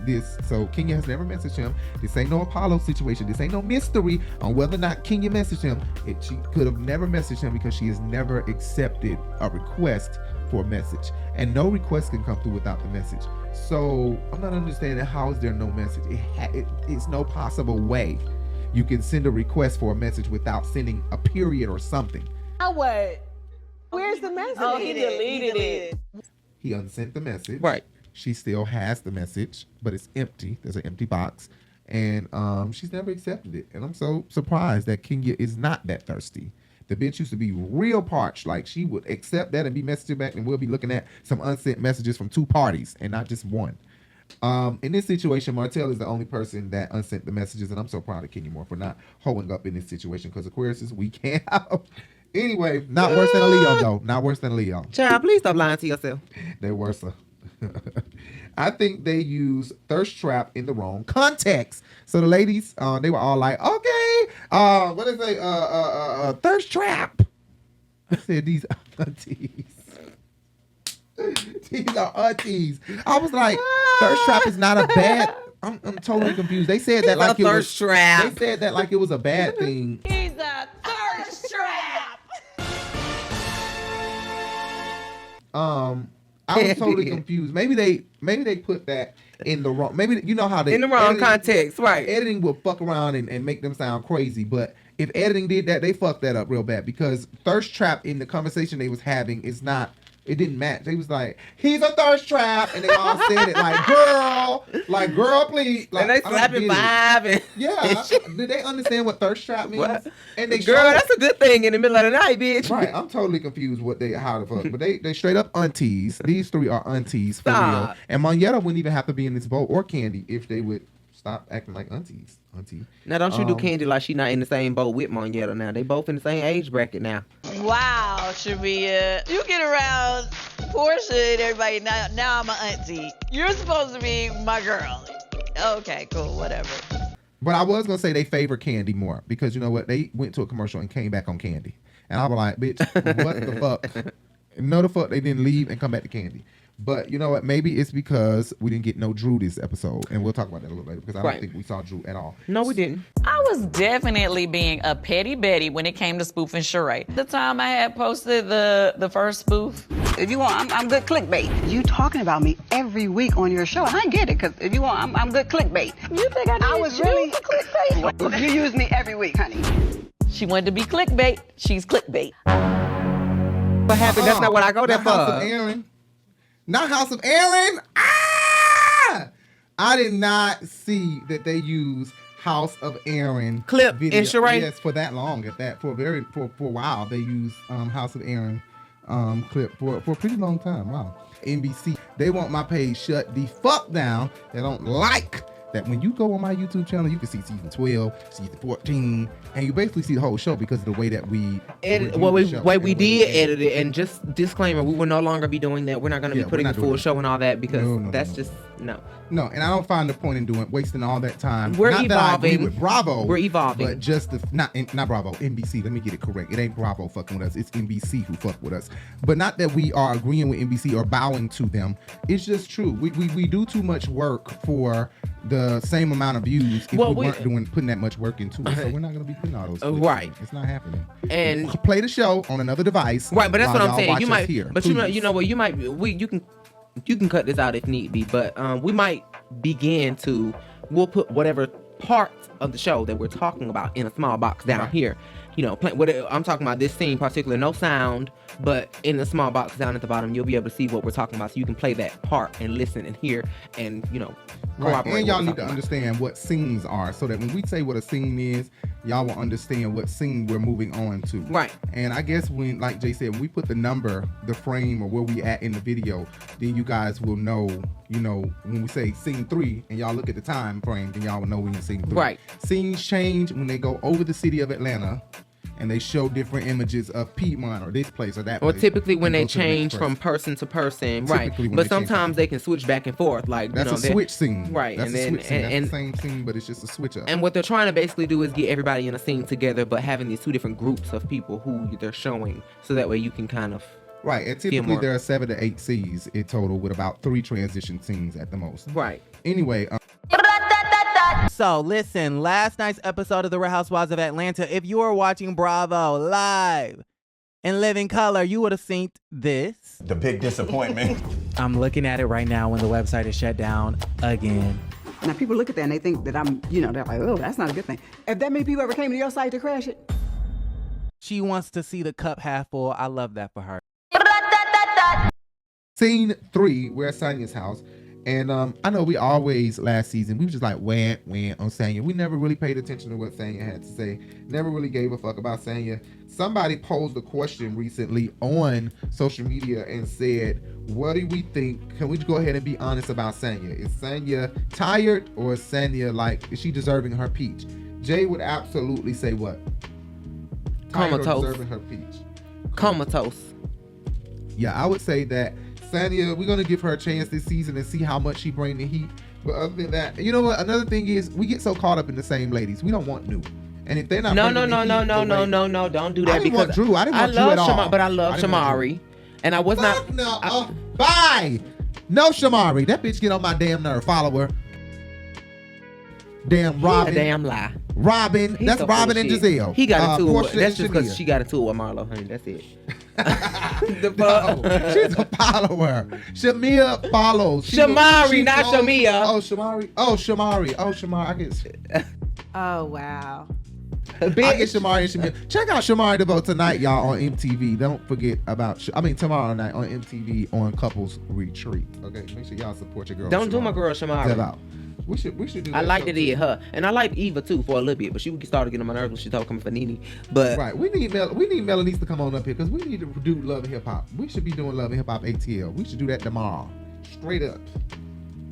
this. So Kenya has never messaged him. This ain't no Apollo situation. This ain't no mystery on whether or not Kenya messaged him. She could have never messaged him because she has never accepted a request for a message. And no request can come through without the message. So I'm not understanding, how is there no message? It's no possible way you can send a request for a message without sending a period or something. What? Where's the message? Oh, he deleted it. He unsent the message. Right. She still has the message, but it's empty. There's an empty box. And she's never accepted it. And I'm so surprised that Kenya is not that thirsty. The bitch used to be real parched. Like, she would accept that and be messaging back, and we'll be looking at some unsent messages from two parties and not just one. In this situation, Martel is the only person that unsent the messages, and I'm so proud of Kenya Moore for not holding up in this situation, because Aquarius, we can't have. Anyway, not worse than a Leo, though. Not worse than a Leo. Child, please stop lying to yourself. They're worse. I think they use thirst trap in the wrong context. So the ladies, they were all like, okay, what did they say? Thirst trap. I said, these aunties. These are aunties. I was like, thirst trap is not a bad. I'm totally confused. They said that like it was trap. They said that like it was a bad thing. He's a thirst trap. I was totally confused. Maybe they put that in the wrong. Maybe you know how they in the wrong context, right? Editing will fuck around and make them sound crazy, but if editing did that, they fucked that up real bad because thirst trap in the conversation they was having is not. It didn't match. They was like, he's a thirst trap, and they all said it like girl, please. Like, and they slapping five and yeah. Did they understand what thirst trap means? What? And they girl, that's a good thing in the middle of the night, bitch. Right. I'm totally confused how the fuck. But they straight up aunties. These three are aunties for real. And Monyetta wouldn't even have to be in this boat or Kandi if they would stop acting like aunties. Now don't you do Kandi like she not in the same boat with Monyetta now. They both in the same age bracket now. Wow, Shereé. You get around Porsha and everybody. Now I'm an auntie. You're supposed to be my girl. Okay, cool, whatever. But I was gonna say they favor Kandi more because you know what? They went to a commercial and came back on Kandi. And I was like, bitch, what the fuck? No, the fuck they didn't leave and come back to Kandi. But you know what? Maybe it's because we didn't get no Drew this episode. And we'll talk about that a little later because I don't think we saw Drew at all. No, we didn't. I was definitely being a petty Betty when it came to spoofing Shereé. The time I had posted the first spoof. If you want, I'm good clickbait. You talking about me every week on your show. I get it, because if you want, I'm good clickbait. You think I was really clickbait? You use me every week, honey. She wanted to be clickbait. She's clickbait. What happened? That's not what I go there for. House of Aaron. Not House of Aaron. I did not see that they use House of Aaron clip video. in Shereé. Yes, for that long. At that for a while they used House of Aaron clip for a pretty long time. Wow. NBC, they want my page shut the fuck down. They don't like that when you go on my YouTube channel, you can see season 12, season 14, and you basically see the whole show because of the way that we edit. Well, we did edit it, and just disclaimer, we will no longer be doing that. We're not going to be putting the full show and all that because that's just no. No, and I don't find the point in wasting all that time. We're not evolving. That I agree with Bravo. We're evolving. But just not Bravo, NBC. Let me get it correct. It ain't Bravo fucking with us. It's NBC who fuck with us. But not that we are agreeing with NBC or bowing to them. It's just true. We do too much work for the same amount of views if we weren't putting that much work into it. So we're not going to be putting all those clips. Right. It's not happening. And play the show on another device. Right, but that's what I'm saying. You might, but please. you know what? You might. You can cut this out if need be, but we might begin to. We'll put whatever parts of the show that we're talking about in a small box down here. You know, I'm talking about this scene particularly, no sound, but in a small box down at the bottom, you'll be able to see what we're talking about, so you can play that part and listen and hear and cooperate. And y'all need to understand what scenes are, so that when we say what a scene is, y'all will understand what scene we're moving on to. Right. And I guess when, like Jay said, when we put the number, the frame, or where we at in the video, then you guys will know, when we say scene 3 and y'all look at the time frame, then y'all will know we in scene 3. Right. Scenes change when they go over the city of Atlanta and they show different images of Piedmont or this place or that place. Or typically when they change from person to person, right. But sometimes they can switch back and forth. Like that's a switch scene. Right. That's a switch scene. That's the same scene, but it's just a switch up. And what they're trying to basically do is get everybody in a scene together, but having these two different groups of people who they're showing, so that way you can kind of right. And typically there are 7 to 8 scenes in total, with about 3 transition scenes at the most. Right. Anyway. So listen, last night's episode of The Real Housewives of Atlanta, if you were watching Bravo live in living color, you would have seen this. The big disappointment. I'm looking at it right now when the website is shut down again. Now people look at that and they think that I'm, they're like, oh, that's not a good thing. If that many people ever came to your site to crash it. She wants to see the cup half full. I love that for her. Scene 3, we're at Sanya's house. And I know we always, last season, we were just like, wham on Sanya. We never really paid attention to what Sanya had to say. Never really gave a fuck about Sanya. Somebody posed a question recently on social media and said, what do we think? Can we go ahead and be honest about Sanya? Is Sanya tired, or is Sanya, is she deserving her peach? Jay would absolutely say what? Tired comatose. Or deserving her peach? Comatose. Yeah, I would say that Sanya, we're going to give her a chance this season and see how much she bring the heat. But other than that, you know what? Another thing is, we get so caught up in the same ladies. We don't want new. And if they're not No, don't do that. I didn't want Drew. I didn't want Drew at all. But I love Shamari. And I was not. No, bye. No Shamari. That bitch get on my damn nerve. Follow her. Damn Robin. A damn lie. Robin. That's Robin and Giselle. He got into it. Porsha That's and just because Shamia. she got into it with Marlo, honey. That's it. No, she's a follower. Shamia follows. Shamari, not Shamia. Oh, Shamari. Oh, Shamari. Oh, Shamari. I get. Oh, wow. I get Shamari and Shamia. Check out Shamari DeVoe tonight, y'all, on MTV. Don't forget about. Tomorrow night on MTV on Couples Retreat. Okay, make sure y'all support your girl. Don't do my girl Shamari. Tell out. We should do that. I liked it in her, and I liked Eva too for a little bit, but she started getting on my nerves when she started coming for Nene. But right, we need Melanice to come on up here because we need to do Love and Hip Hop. We should be doing Love and Hip Hop ATL. We should do that tomorrow, straight up.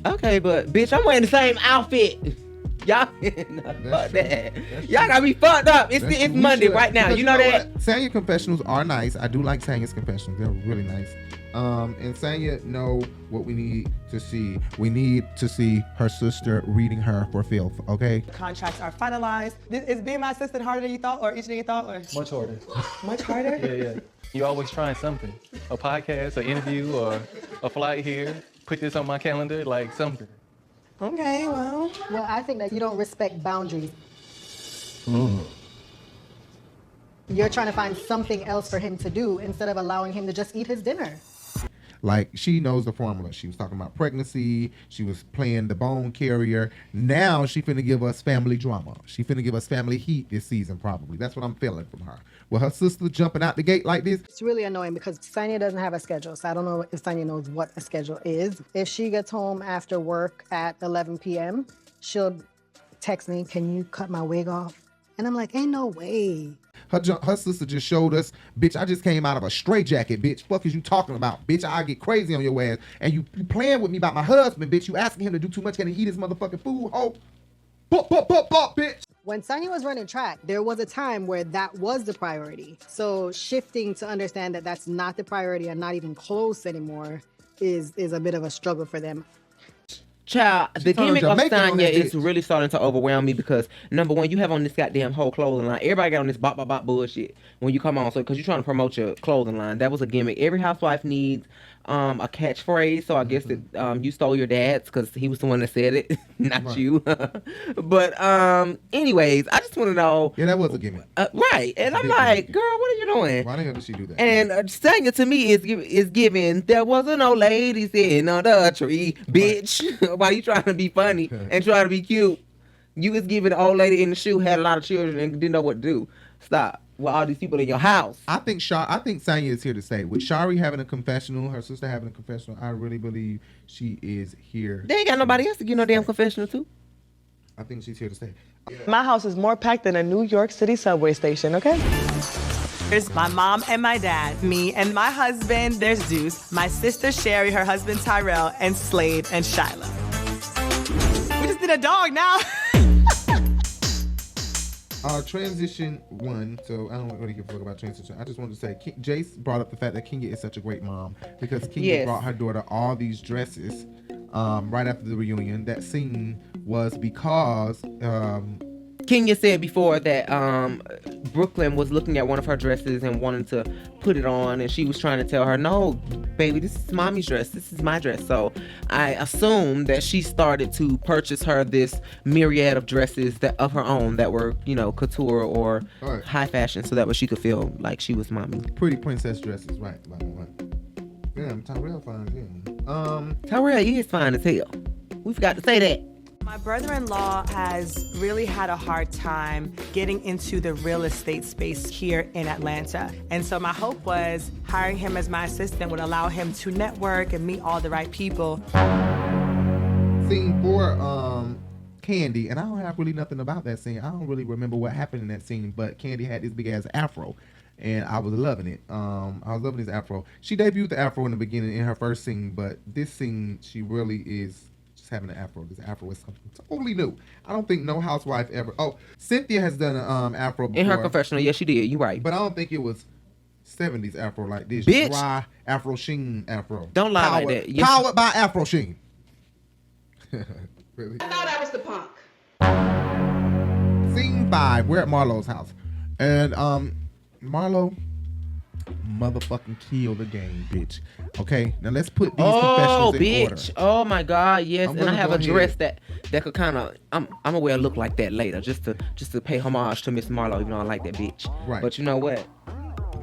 Okay, but bitch, I'm wearing the same outfit. Y'all, fuck that. Y'all got me fucked up. It's Monday right now. You know that? Sanya confessionals are nice. I do like Sanya's confessionals. They're really nice. And Sanya know what we need to see. We need to see her sister reading her for filth, okay? Contracts are finalized. Is being my assistant harder than you thought, or each than you thought? Or? Much harder. Much harder? Yeah. You're always trying something. A podcast, an interview, or a flight here. Put this on my calendar, like something. Okay, well, I think that you don't respect boundaries. You're trying to find something else for him to do instead of allowing him to just eat his dinner. Like, she knows the formula. She was talking about pregnancy. She was playing the bone carrier. Now she finna give us family drama. She finna give us family heat this season, probably. That's what I'm feeling from her. With her sister jumping out the gate like this. It's really annoying because Sanya doesn't have a schedule. So I don't know if Sanya knows what a schedule is. If she gets home after work at 11 p.m., she'll text me, can you cut my wig off? And I'm like, ain't no way. Her sister just showed us, bitch, I just came out of a straitjacket, bitch. Fuck is you talking about? Bitch, I get crazy on your ass. And you playing with me about my husband, bitch. You asking him to do too much. Can he eat his motherfucking food? Oh, pop, bitch. When Sanya was running track, there was a time where that was the priority. So shifting to understand that that's not the priority and not even close anymore is a bit of a struggle for them. Child, the gimmick of Sanya is really starting to overwhelm me because, number one, you have on this goddamn whole clothing line. Everybody got on this bop bullshit when you come on. So, because you're trying to promote your clothing line. That was a gimmick. Every housewife needs a catchphrase. So, I guess that you stole your dad's because he was the one that said it, not you. But, anyways, I just want to know. Yeah, that was a gimmick. Right. And I'm like, girl, what are you doing? Why the hell did she do that? And Sanya to me is giving, there wasn't no lady sitting on the tree, bitch. Right. While you trying to be funny and trying to be cute, you was giving the old lady in the shoe, had a lot of children and didn't know what to do. Stop. With all these people in your house. I think Sanya is here to stay. With Shari having a confessional, her sister having a confessional, I really believe she is here. They ain't got nobody else to get no damn confessional to. I think she's here to stay. My house is more packed than a New York City subway station, okay? There's my mom and my dad, me and my husband, there's Zeus, my sister Shereé, her husband Tyrell, and Slade and Shiloh. We just did a dog now. Transition 1. So I don't really give a fuck about transition. I just wanted to say, Jace brought up the fact that Kenya is such a great mom because Kenya brought her daughter all these dresses right after the reunion. That scene was because Kenya said before that Brooklyn was looking at one of her dresses and wanted to put it on, and she was trying to tell her, no, baby, this is mommy's dress. This is my dress. So I assume that she started to purchase her this myriad of dresses that of her own that were, couture or high fashion, so that way she could feel like she was mommy. Pretty princess dresses, right? Damn, Tyrell fine, yeah. Tyrell is fine as hell. We forgot to say that. My brother-in-law has really had a hard time getting into the real estate space here in Atlanta. And so my hope was hiring him as my assistant would allow him to network and meet all the right people. Scene 4, Kandi, and I don't have really nothing about that scene. I don't really remember what happened in that scene, but Kandi had this big ass afro. And I was loving it. I was loving this afro. She debuted the afro in the beginning in her first scene, but this scene, she really is having an afro. This afro is something totally new. I don't think no housewife ever. Oh, Cynthia has done an afro before. In her confessional, yes, she did. You right. But I don't think it was 70s afro like this. Bitch. Dry afro sheen afro. Don't lie like that. Yes. Powered by Afro Sheen. Really? I thought I was the punk. Scene 5. We're at Marlo's house, and Marlo, motherfucking kill the game, bitch. Okay, now let's put these confessionals in order. Oh my God, yes. And I have a go dress that could kind of. I'm gonna wear a look like that later, just to pay homage to Miss Marlo, even though I like that bitch. Right. But you know what?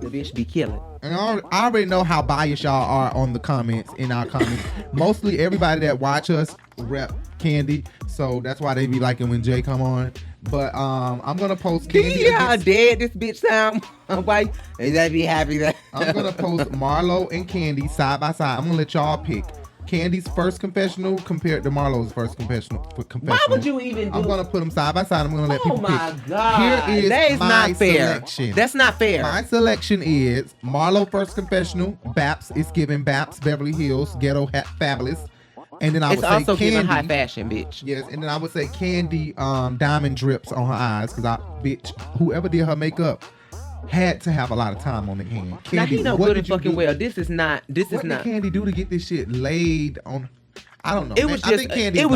The bitch be killing. And I already know how biased y'all are on the comments, in our comments. Mostly everybody that watch us rep Kandi, so that's why they be liking when Jay come on. But I'm gonna post Kandi. Yeah, how dead this bitch sound. Why? They be happy that I'm gonna post Marlo and Kandi side by side. I'm gonna let y'all pick Candy's first confessional compared to Marlo's first confessional. Why would you even do? I'm gonna put them side by side. I'm gonna let people pick. Oh my God, Here is that is my not fair. selection. That's not fair. My selection is Marlo first confessional. Baps is giving Baps Beverly Hills Ghetto Hat Fabulous. And then I would say also giving Kandi, high fashion, bitch. Yes, and then I would say Kandi diamond drips on her eyes because whoever did her makeup had to have a lot of time on the hand. Kandi, now he know good and fucking do? well. This is not. What did Kandi do to get this shit laid on? I don't know. It was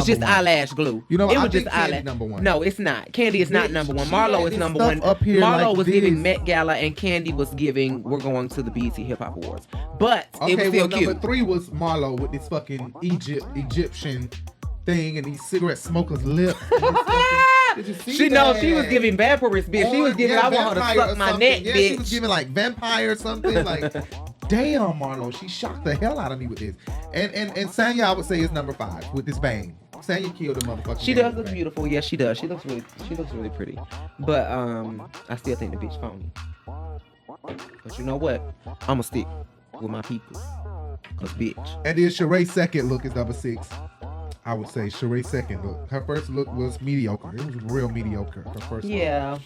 just eyelash glue. You know, it I was think just eyelash. number one. No, it's not. Kandi is not number one. Marlo is number one. Up here Marlo like was this. giving Met Gala, and Kandi was giving. We're going to the BET Hip Hop Awards, but Okay, it was still cute. Number 3 was Marlo with this fucking Egyptian thing and these cigarette smokers' lip. Did you see She that? knows she was giving vampirous, bitch. She was giving. I want her to vampire suck or my something. neck, Yeah, bitch. she was giving like vampire or something. Like, damn, Marlo, she shocked the hell out of me with this. And Sanya, I would say, is number 5 with this bang. Sanya killed the motherfucker. She does look beautiful. Yes, she does. She looks really pretty. But I still think the bitch phony. But you know what? I'ma stick with my people. Cause bitch. And then Sheree's second look is number 6. I would say Sheree's second look. Her first look was mediocre. It was real mediocre. Her first look.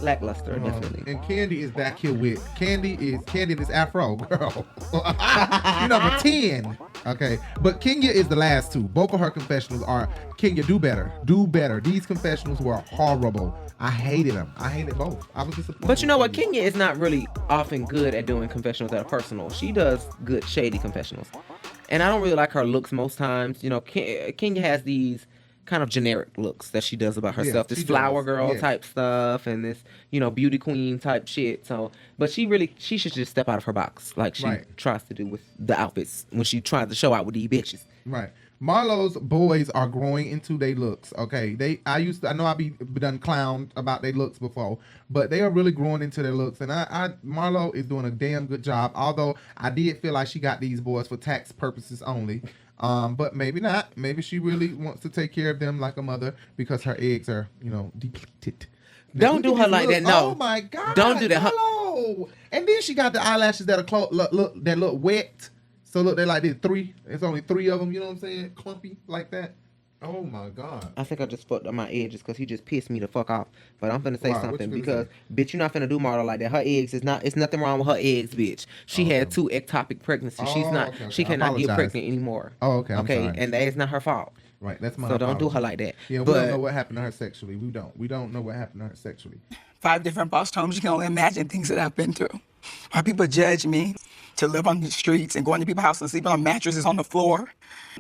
Lackluster, definitely. And Kandi is back here with Kandi in this afro, girl. You number 10. Okay. But Kenya is the last 2. Both of her confessionals are Kenya, do better. Do better. These confessionals were horrible. I hated them. I hated both. I was disappointed. But you know what? Kenya is not really often good at doing confessionals that are personal. She does good shady confessionals. And I don't really like her looks most times. You know, Kenya has these kind of generic looks that she does about herself. This flower girl type stuff and this, you know, beauty queen type shit. So, but she should just step out of her box like she tries to do with the outfits when she tries to show out with these bitches. Right. Marlo's boys are growing into their looks. Okay, I know I be done clowned about their looks before, but they are really growing into their looks. And Marlo is doing a damn good job. Although I did feel like she got these boys for tax purposes only. But maybe not. Maybe she really wants to take care of them like a mother because her eggs are, you know, depleted. Don't do her like that. No. Oh my God. Don't do that. No. And then she got the eyelashes that are look wet. So look, they're like this 3. It's only 3 of them. You know what I'm saying? Clumpy like that. Oh my God. I think I just fucked up my edges because he just pissed me the fuck off. But I'm finna say something because, bitch, you're not finna do Marlo like that. Her eggs it's nothing wrong with her eggs, bitch. She had 2 ectopic pregnancies. She cannot get pregnant anymore. Oh, okay. I'm sorry. And that is not her fault. Right, that's my So apology. don't do her like that. Yeah, we don't know what happened to her sexually. We don't know what happened to her sexually. 5 different foster homes. You can only imagine things that I've been through. Why people judge me to live on the streets and go into people's houses and sleep on mattresses on the floor.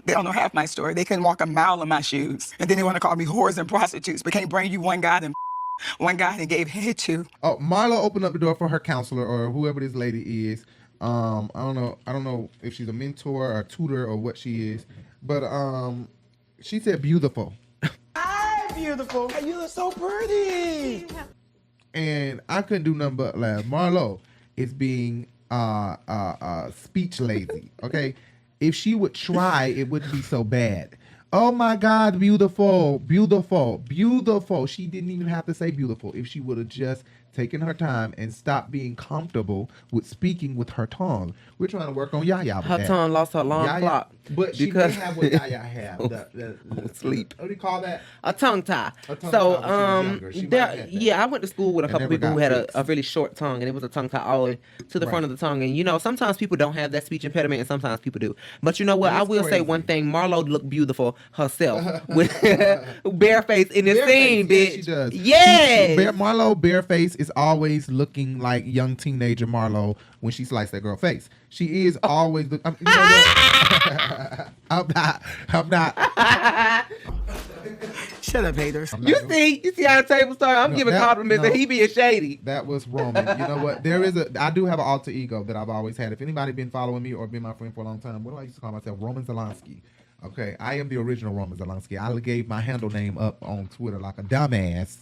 They don't know half my story. They couldn't walk a mile in my shoes. And then they want to call me whores and prostitutes, but can't bring you one guy that gave head to. Oh, Marlo opened up the door for her counselor or whoever this lady is. I don't know if she's a mentor or a tutor or what she is, but she said beautiful. Hi, beautiful. You look so pretty. And I couldn't do nothing but laugh. Marlo is being speech lazy. Okay, if she would try, it wouldn't be so bad. Oh my God, beautiful, beautiful, beautiful. She didn't even have to say beautiful if she would have just taken her time and stopped being comfortable with speaking with her tongue. We're trying to work on Yaya. Her tongue lost her long clock. But she may have what Yaya have. Sleep. What do you call that? A tongue tie. So, I went to school with a couple people who had a really short tongue, and it was a tongue tie all the way to the front of the tongue. And you know, sometimes people don't have that speech impediment, and sometimes people do. But you know what? I will say one thing: Marlo looked beautiful herself with bare face in the scene, bitch. Yes, she does. Yes. Marlo bare face is is always looking like young teenager Marlo when she sliced that girl face. She is always you know what? I'm not. Shut up, haters. You see how the table started? I'm giving compliments and he being shady. That was Roman. You know what? I do have an alter ego that I've always had. If anybody been following me or been my friend for a long time, what do I used to call myself? Roman Zelensky. Okay, I am the original Roman Zelensky. I gave my handle name up on Twitter like a dumbass.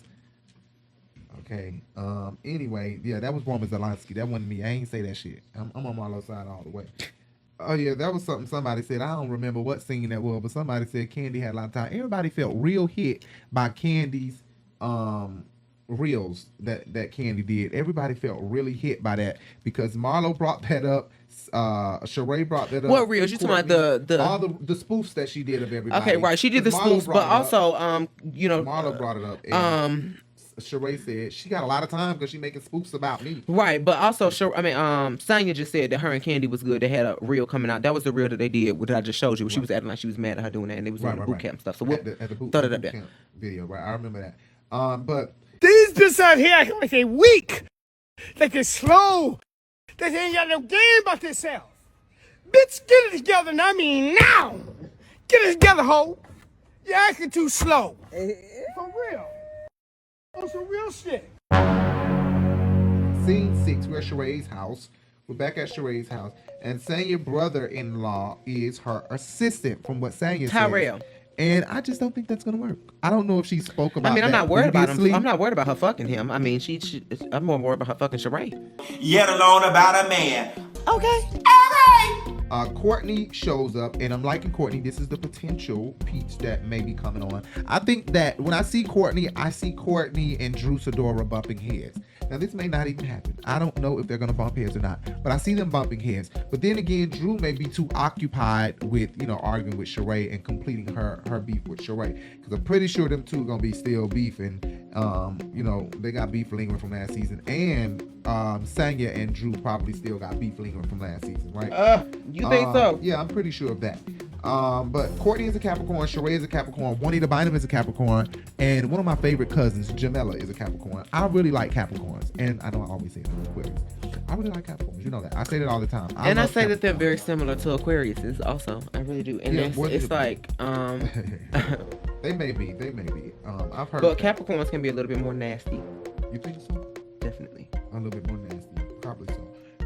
Okay. Anyway, yeah, that was Roman Zelensky. That wasn't me. I ain't say that shit. I'm on Marlo's side all the way. Oh yeah, that was something somebody said. I don't remember what scene that was, but somebody said Kandi had a lot of time. Everybody felt real hit by Kandi's reels that Kandi did. Everybody felt really hit by that because Marlo brought that up. Shereé brought that up. What reels? You talking about all the spoofs that she did of everybody? Okay, right. She did the spoofs, but also Marlo brought it up. And Shereé said she got a lot of time because she making spoofs about me. Right, but also Sanya just said that her and Kandi was good. They had a reel coming out. That was the reel that they did, what I just showed you. Where she was acting like she was mad at her doing that, and they was doing the boot camp stuff. So we'll throw that up there. Video, right? I remember that. But these bitches out here acting like they weak, like they slow, that they ain't got no game about themselves. Bitch, get it together, and I mean now. Get it together, ho. You're acting too slow. For real. On some real shit. Scene 6, we're at Shereé's house. We're back at Shereé's house. And Sanya's brother-in-law is her assistant, from what Sanya said. And I just don't think that's going to work. I don't know if she spoke about that. I'm not worried about him. I'm not worried about her fucking him. I mean, I'm more worried about her fucking Shereé. Yet alone about a man. Okay. Courtney shows up, and I'm liking Courtney. This is the potential peach that may be coming on. I think that when I see Courtney and Drew Sidora bumping heads. Now, this may not even happen. I don't know if they're going to bump heads or not, but I see them bumping heads. But then again, Drew may be too occupied with, arguing with Shereé and completing her beef with Shereé. Because I'm pretty sure them two are going to be still beefing. They got beef lingering from last season. And Sanya and Drew probably still got beef lingering from last season, right? You think so? Yeah, I'm pretty sure of that. But Courtney is a Capricorn, Shereé is a Capricorn, Juanita Bynum is a Capricorn, and one of my favorite cousins, Jamela, is a Capricorn. I really like Capricorns, and I know I always say it to Aquarius. I really like Capricorns, you know that. I say that all the time. I say that they're very similar to Aquariuses also. I really do. And it's like... They may be. I've heard But Capricorns can be a little bit more nasty. You think so? Definitely. A little bit more nasty. Probably so.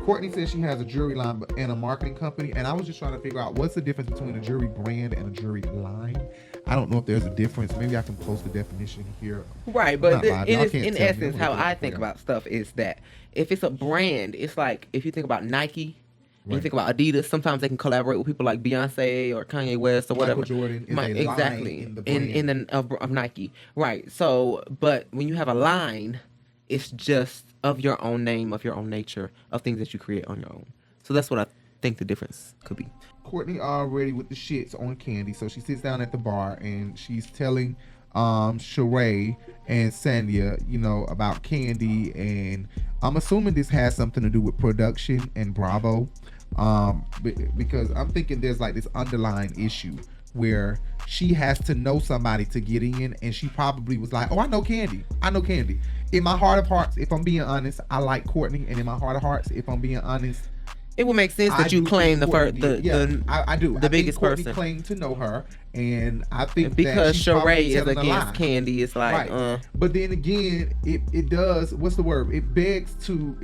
Courtney says she has a jewelry line and a marketing company, and I was just trying to figure out what's the difference between a jewelry brand and a jewelry line. I don't know if there's a difference. Maybe I can post the definition here. Right, but in essence, how I think about stuff is that if it's a brand, it's like if you think about Nike, and you think about Adidas, sometimes they can collaborate with people like Beyonce or Kanye West or whatever. Michael Jordan is exactly in the brand. of Nike, right? So, but when you have a line, it's just of your own name, of your own nature, of things that you create on your own. So that's what I think the difference could be. Courtney already with the shits on Kandi, so she sits down at the bar and she's telling Shereé and Sanya, about Kandi, and I'm assuming this has something to do with production and Bravo, because I'm thinking there's like this underlying issue where she has to know somebody to get in, and she probably was like, oh, I know Kandi. In my heart of hearts, if I'm being honest, I like Courtney, and in my heart of hearts, if I'm being honest, it would make sense that you claim I do. The biggest Courtney person. claimed to know her, and I think because Shereé is against Kandi, it's like, right. But then again, it does. What's the word? It begs to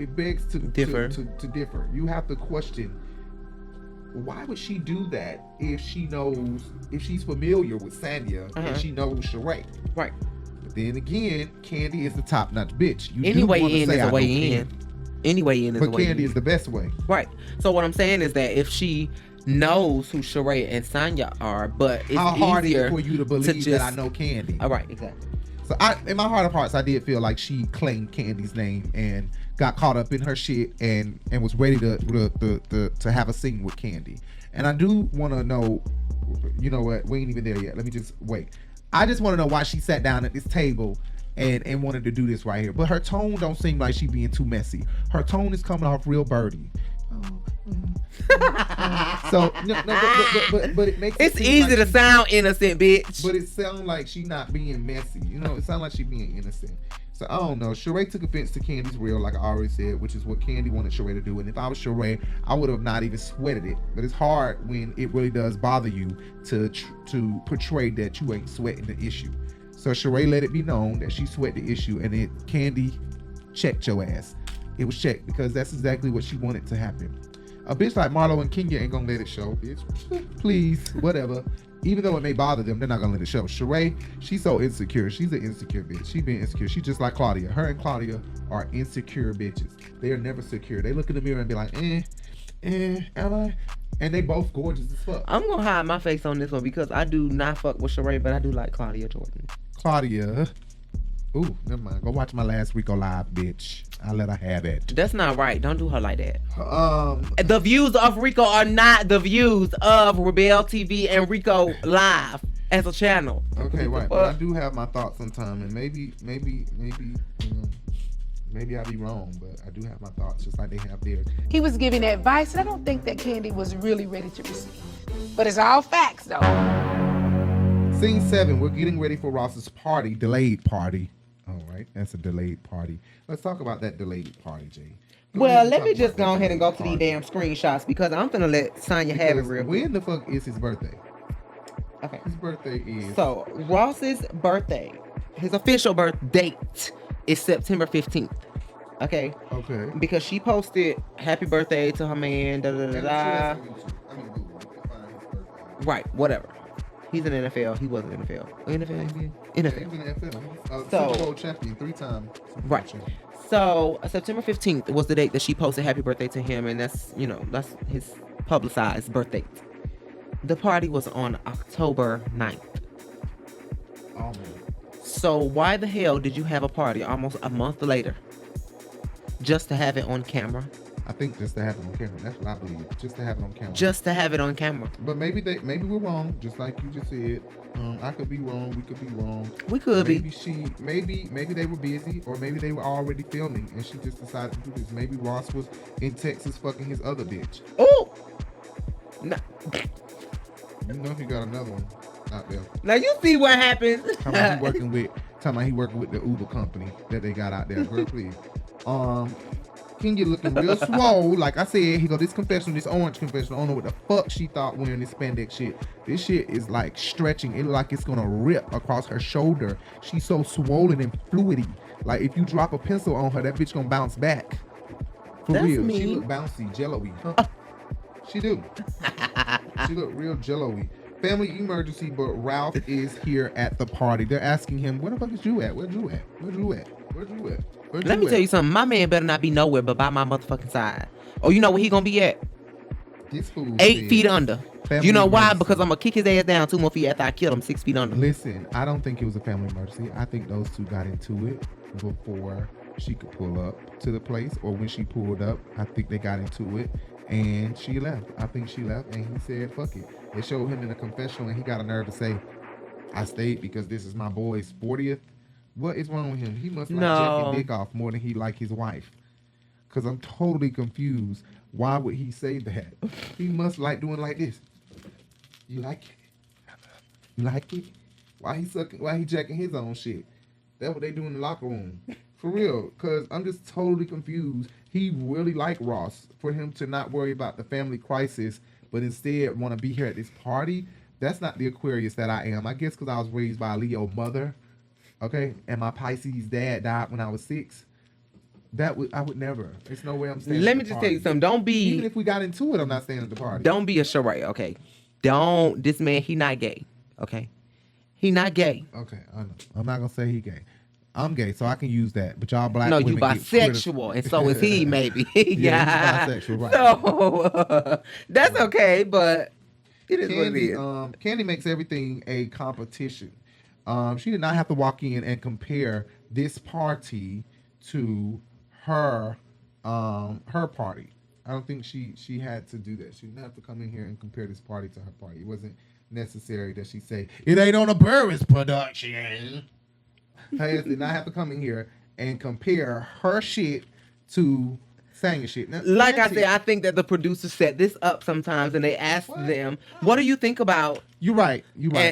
differ. To differ. You have to question. Why would she do that if she's familiar with Sanya and she knows Shereé? Right. But then again, Kandi is the top-notch bitch. Any way in is a way in. Any way in is a way in. But Kandi is the best way. Right. So what I'm saying is that if she knows who Shereé and Sanya are, but it's how hard is easier it for you to believe that I know Kandi? All right, exactly. So in my heart of hearts, I did feel like she claimed Kandi's name and got caught up in her shit and was ready to have a scene with Kandi. And I do want to know, you know what? We ain't even there yet. Let me just wait. I just want to know why she sat down at this table and wanted to do this right here. But her tone don't seem like she being too messy. Her tone is coming off real birdie. So but it makes it's easy to sound innocent, bitch. But it sounds like she not being messy. It sounds like she being innocent. So I don't know. Shereé took offense to Kandi's reel, like I already said, which is what Kandi wanted Shereé to do. And if I was Shereé, I would have not even sweated it. But it's hard when it really does bother you to portray that you ain't sweating the issue. So Shereé let it be known that she sweat the issue, and Kandi checked your ass. It was checked because that's exactly what she wanted to happen. A bitch like Marlo and Kenya ain't gonna let it show, bitch. Please, whatever. Even though it may bother them, they're not gonna let it show. Shereé, she's so insecure. She's an insecure bitch. She been insecure. She's just like Claudia. Her and Claudia are insecure bitches. They are never secure. They look in the mirror and be like, am I? And they both gorgeous as fuck. I'm gonna hide my face on this one because I do not fuck with Shereé, but I do like Claudia Jordan. Claudia. Ooh, never mind. Go watch my last RICO Live, bitch. I let her have it. That's not right. Don't do her like that. The views of RICO are not the views of RiBelTV and RICO Live as a channel. Okay, right. But I do have my thoughts sometime, and maybe I'll be wrong, but I do have my thoughts just like they have theirs. He was giving advice, and I don't think that Kandi was really ready to receive. But it's all facts, though. Scene 7, we're getting ready for Ross's party, delayed party. All right, that's a delayed party. Let's talk about that delayed party, Jay. Well, let me just go ahead and go to these damn screenshots because I'm finna let Sanya have it real quick. When the fuck is his birthday? Okay. His birthday is... So, Ross's birthday, his official birth date is September 15th. Okay? Okay. Because she posted happy birthday to her man, da-da-da-da. Right, whatever. He's in NFL. He was in NFL. NFL. He's in NFL. Super Bowl champion 3 times. Right. So September 15th was the date that she posted happy birthday to him, and that's his publicized birthday. The party was on October 9th. Oh man. So why the hell did you have a party almost a month later? Just to have it on camera? I think just to have it on camera. That's what I believe. Just to have it on camera. Just to have it on camera. But maybe we're wrong, just like you just said. I could be wrong. We could be wrong. We could be. Maybe they were busy, or maybe they were already filming, and she just decided to do this. Maybe Ross was in Texas fucking his other bitch. Oh. No. You know he got another one out there. Now you see what happens. Talking about he working with the Uber company that they got out there. Girl, please. Kenya looking real swole. Like I said, he go this orange confessional. I don't know what the fuck she thought wearing this spandex shit. This shit is like stretching. It look like it's gonna rip across her shoulder. She's so swollen and fluidy. Like if you drop a pencil on her, that bitch gonna bounce back. For That's real. mean. She look bouncy, jello-y. She do. She look real jello-y. Family emergency, but Ralph is here at the party. They're asking him, where the fuck is you at? Where'd you at? Where'd you at? Where'd you at? Let me tell you something. My man better not be nowhere but by my motherfucking side. Oh, you know where he gonna be at? This fool 8 feet under. Family You know why? emergency. Because I'm gonna kick his ass down 2 more feet after I kill him 6 feet under. Listen, I don't think it was a family emergency. I think those two got into it before she could pull up to the place, or when she pulled up, I think they got into it and she left. I think she left and he said, fuck it. They showed him in the confessional and he got a nerve to say, I stayed because this is my boy's 40th. What is wrong with him? He must like jacking dick off more than he like his wife. Because I'm totally confused. Why would he say that? He must like doing like this. You like it? You like it? Why he jacking his own shit? That's what they do in the locker room. For real. Because I'm just totally confused. He really liked Ross. For him to not worry about the family crisis, but instead want to be here at this party. That's not the Aquarius that I am. I guess because I was raised by a Leo mother. Okay, and my Pisces dad died when I was 6. I would never. There's no way I'm staying. Let me just tell you something. Don't be. Even if we got into it, I'm not staying at the party. Don't be a Shereé, okay? This man, he not gay, okay? He not gay. Okay, I know. I'm not gonna say he gay. I'm gay, so I can use that. But y'all black No, women you bisexual, and so is he, maybe. Yeah, he's bisexual, right? So that's okay, but it is what it is. Kandi makes everything a competition. She did not have to walk in and compare this party to her party. I don't think she had to do that. She didn't have to come in here and compare this party to her party. It wasn't necessary that she say it ain't on a Burruss production. Hayes did not have to come in here and compare her shit to Sanya shit. Now, like I said, I think that the producers set this up sometimes, and they asked them, "What do you think about?" You're right.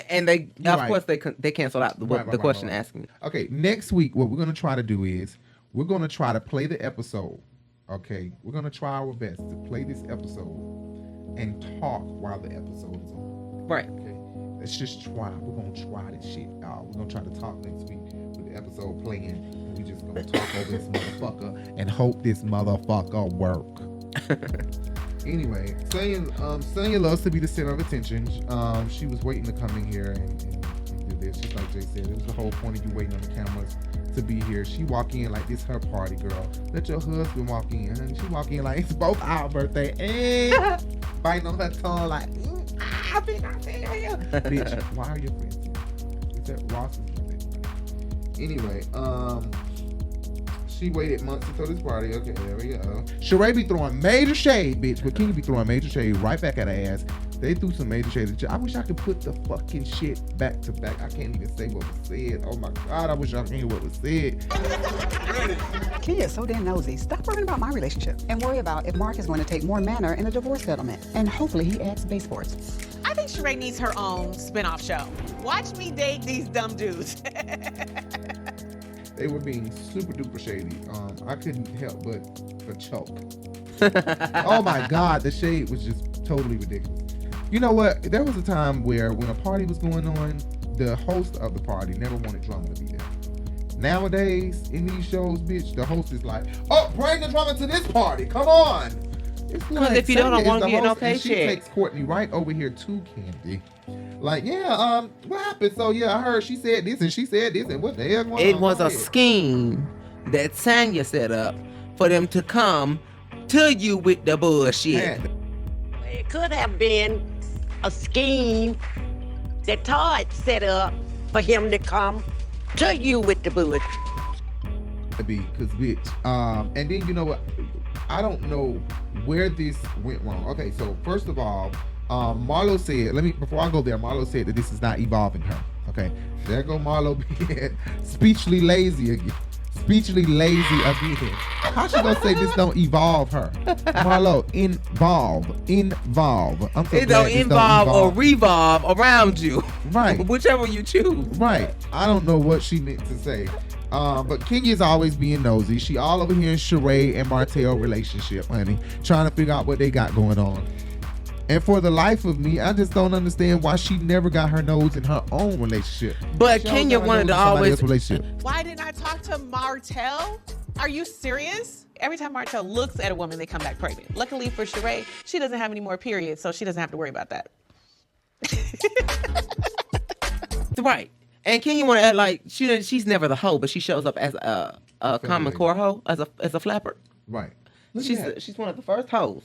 And they, of course, they canceled out the question asking. Okay, next week, what we're gonna try to do is we're gonna try to play the episode. Okay, we're gonna try our best to play this episode and talk while the episode is on. Right. Okay. Let's just try. We're gonna try this shit out. We're gonna try to talk next week with the episode playing. And we just gonna talk over this motherfucker and hope this motherfucker work. Anyway, Sanya loves to be the center of attention. She was waiting to come in here and do this. Just like Jay said, it was the whole point of you waiting on the cameras to be here. She walk in like this her party, girl. Let your husband walk in. And she walk in like it's both our birthday. And biting on her tongue like, bitch, why are your friends here? It's at Ross's birthday. Anyway, she waited months to throw this party. Okay, there we go. Shereé be throwing major shade, bitch, but Kandi be throwing major shade right back at her ass. They threw some major shade. I wish I could put the fucking shit back to back. I can't even say what was said. Oh my God, I wish I could hear what was said. Kenya is so damn nosy. Stop worrying about my relationship and worry about if Mark is going to take more manner in a divorce settlement. And hopefully he adds baseboards. I think Shereé needs her own spin-off show. Watch me date these dumb dudes. They were being super duper shady. I couldn't help but choke. Oh my God, the shade was just totally ridiculous. You know what? There was a time where when a party was going on, the host of the party never wanted drama to be there. Nowadays, in these shows, bitch, the host is like, oh, bring the drama to this party. Come on. It's Because if you don't want to get no paycheck. She takes Courtney right over here to Kandi. Like, yeah, what happened? So, yeah, I heard she said this and she said this and what the hell going on? It was a scheme that Sanya set up for them to come to you with the bullshit. It could have been a scheme that Todd set up for him to come to you with the bullshit. Because, bitch. And then, you know what? I don't know where this went wrong. Okay, so first of all, Marlo said, before I go there, Marlo said that this is not evolving her. Okay, there go Marlo being speechly lazy again. How she gonna say this don't evolve her? Marlo, involve. I'm so it don't involve or revolve around you. Right. Whichever you choose. Right. I don't know what she meant to say. But Kenya's always being nosy. She all over here in Shereé and Martel relationship, honey, trying to figure out what they got going on. And for the life of me, I just don't understand why she never got her nose in her own relationship. But Kenya wanted to always. Why didn't I talk to Martel? Are you serious? Every time Martel looks at a woman, they come back pregnant. Luckily for Shereé, she doesn't have any more periods, so she doesn't have to worry about that. Right. And Kenya want to act like she's never the hoe, but she shows up as a common core hoe, as a flapper. Right. She's one of the first hoes.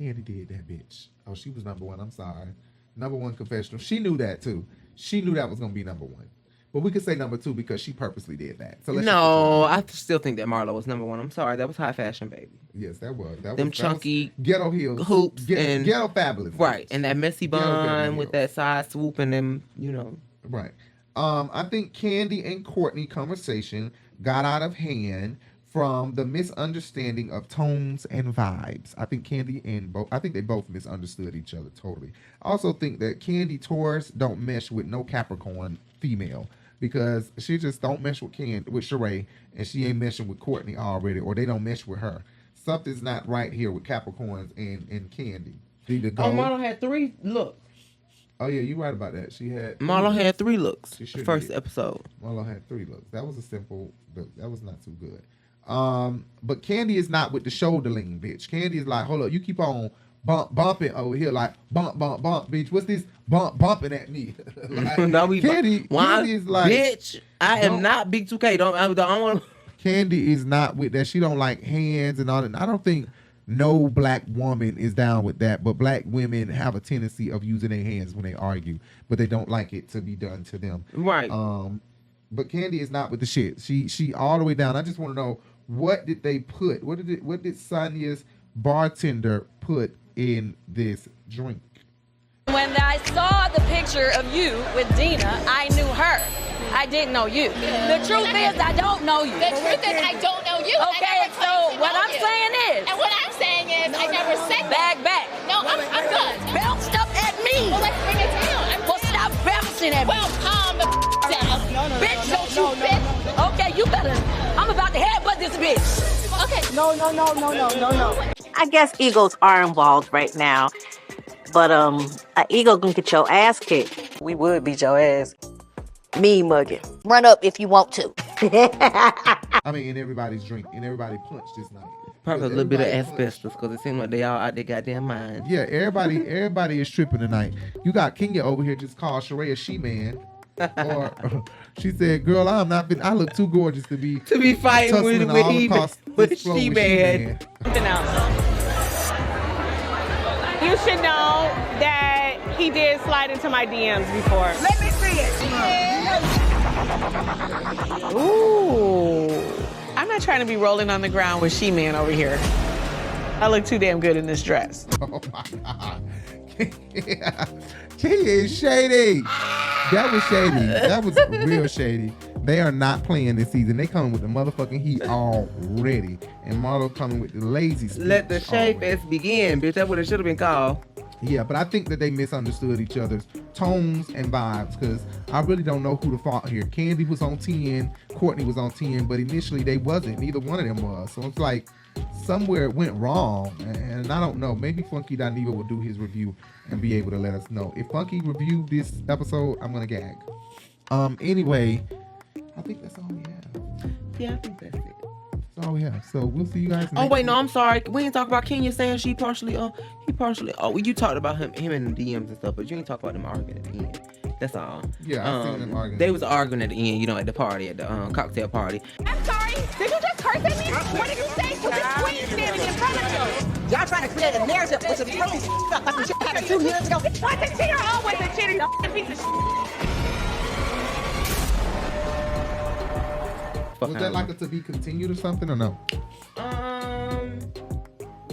Kandi did that, bitch. Oh, she was number one. I'm sorry. Number one confessional. She knew that too. She knew that was gonna be number one. But we could say number two because she purposely did that. So no, I still think that Marlo was number one. I'm sorry, that was high fashion, baby. Yes, that was. Them chunky ghetto heels, hoops, and ghetto fabulous. Right, and that messy bun with that side swoop and them, you know. Right. I think Kandi and Courtney conversation got out of hand from the misunderstanding of tones and vibes. I think they both misunderstood each other totally. I also think that Kandi Taurus don't mesh with no Capricorn female because she just don't mesh with Shereé, and she ain't meshing with Courtney already, or they don't mesh with her. Something's not right here with Capricorns and Kandi. Marlo had 3 looks. Oh yeah, you're right about that. Marlo had 3 looks. The first episode. Marlo had 3 looks. That was a simple look. That was not too good. But Kandi is not with the shoulder lean, bitch. Kandi is like, hold up, you keep on bumping over here, like bump, bitch. What's this bumping at me? Like, Kandi is like, bitch, I am not Big 2K. I don't want. Kandi is not with that. She don't like hands and all that. I don't think no black woman is down with that, but black women have a tendency of using their hands when they argue, but they don't like it to be done to them. Right. But Kandi is not with the shit. She all the way down. I just want to know, what did they put? What did Sanya's bartender put in this drink? When I saw the picture of you with Dina, I knew her. I didn't know you. The truth is, I don't know you. The truth is, I don't know you. Okay, so what I'm saying is. And what I'm saying is, I never said Bag that. back. No, I'm good. Bounced up at me. Well, let's bring it down. Well, stop bouncing at me. Well, calm the down. Bitch, don't you bitch. Okay, you better. I'm about to headbutt this bitch. Okay. No. I guess egos are involved right now, but an ego can get your ass kicked. We would beat your ass. Me mugging. Run up if you want to. I mean, in everybody's drink, and everybody punched this night. Probably a little bit of asbestos because it seems like they all out their goddamn mind. Yeah, everybody is tripping tonight. You got Kenya over here just called Shereé a she-man. Or she said, girl, I look too gorgeous to be fighting with she-man. You should know that he did slide into my DMs before. Let me see it. Ooh. I'm not trying to be rolling on the ground with She-Man over here. I look too damn good in this dress. Oh my God. She is shady. That was shady. That was real shady. They are not playing this season. They coming with the motherfucking heat already. And Marlo coming with the lazy speech. Let the shade fest begin, bitch. That's what it should have been called. Yeah, but I think that they misunderstood each other's tones and vibes because I really don't know who the fault here. Kandi was on 10, Courtney was on 10, but initially they wasn't. Neither one of them was. So it's like somewhere it went wrong, and I don't know. Maybe Funky Dineva will do his review and be able to let us know. If Funky reviewed this episode, I'm gonna gag. Anyway, I think that's all we have. Yeah, I think that's it. That's all we have. So we'll see you guys next Oh wait, week. no, I'm sorry. We didn't talk about Kenya saying he partially. Oh, well, you talked about him in the DMs and stuff, but you didn't talk about them arguing at the end. That's all. Yeah, I seen them arguing. They was arguing at the end, at the party, at the cocktail party. I'm sorry. Did you just curse at me? What did you say? Because this queen standing in front of you. Y'all trying to create a narrative with some truth stuff like we should have 2 years ago. What's a cheater? Always a cheater. You piece of shit. Was that like a to be continued or something or no?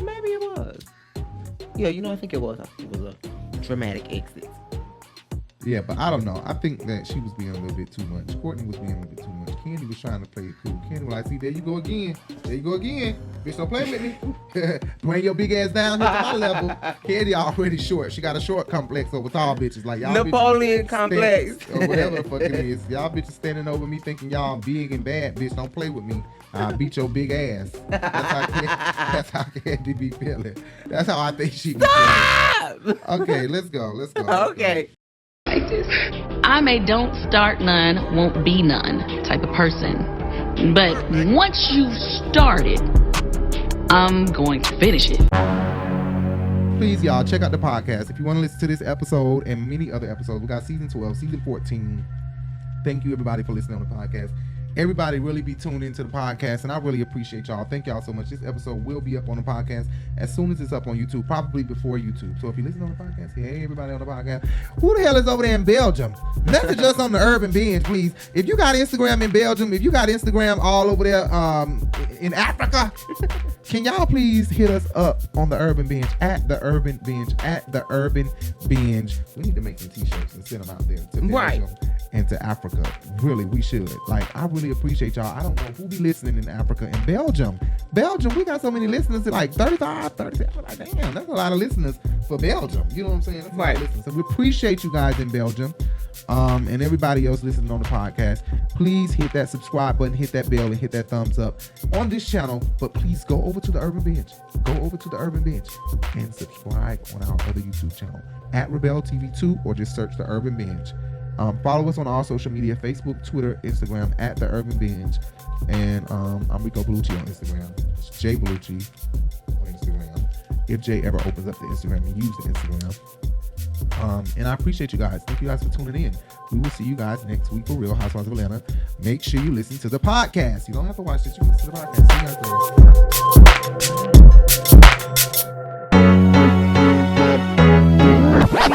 Maybe it was. Yeah, I think it was. I think it was a dramatic exit. Yeah, but I don't know. I think that she was being a little bit too much. Courtney was being a little bit too much. Kandi was trying to play it cool. Kandi was like, see, there you go again. There you go again. Bitch, don't play with me. Bring your big ass down here to my level. Kandi already short. She got a short complex over tall bitches. Like y'all Napoleon complex. Or whatever the fuck it is. Y'all bitches standing over me thinking y'all big and bad. Bitch, don't play with me. I'll beat your big ass. That's how Kandi be feeling. That's how I think she be feeling. Okay, let's go. Okay. I'm a don't start none, won't be none type of person. But once you start it, I'm going to finish it. Please, y'all, check out the podcast. If you want to listen to this episode and many other episodes, we got season 12, season 14. Thank you, everybody, for listening on the podcast. Everybody really be tuned into the podcast, and I really appreciate y'all. Thank y'all so much. This episode will be up on the podcast as soon as it's up on YouTube, probably before YouTube. So if you listen on the podcast, hey, everybody on the podcast, who the hell is over there in Belgium? Message us on the Urban Binge, please. If you got Instagram in Belgium, if you got Instagram all over there in Africa, can y'all please hit us up on the Urban Binge, at the Urban Binge, at the Urban Binge. We need to make some t-shirts and send them out there to Belgium and to Africa. Really, we should. Like, I really appreciate y'all. I don't know who be listening in Africa and Belgium. Belgium, we got so many listeners, like 35, 37. I'm like, damn, that's a lot of listeners for Belgium. You know what I'm saying? That's a lot of listeners. So we appreciate you guys in Belgium. And everybody else listening on the podcast. Please hit that subscribe button, hit that bell, and hit that thumbs up on this channel. But please go over to the Urban Binge. Go over to the Urban Binge and subscribe on our other YouTube channel at RiBelTV 2, or just search the Urban Binge. Follow us on all social media: Facebook, Twitter, Instagram, at the Urban Binge. And I'm Rico Bellucci on Instagram. It's Jay Bellucci on Instagram. If Jay ever opens up the Instagram and use the Instagram. And I appreciate you guys. Thank you guys for tuning in. We will see you guys next week for Real Housewives of Atlanta. Make sure you listen to the podcast. You don't have to watch this. You listen to the podcast. See you guys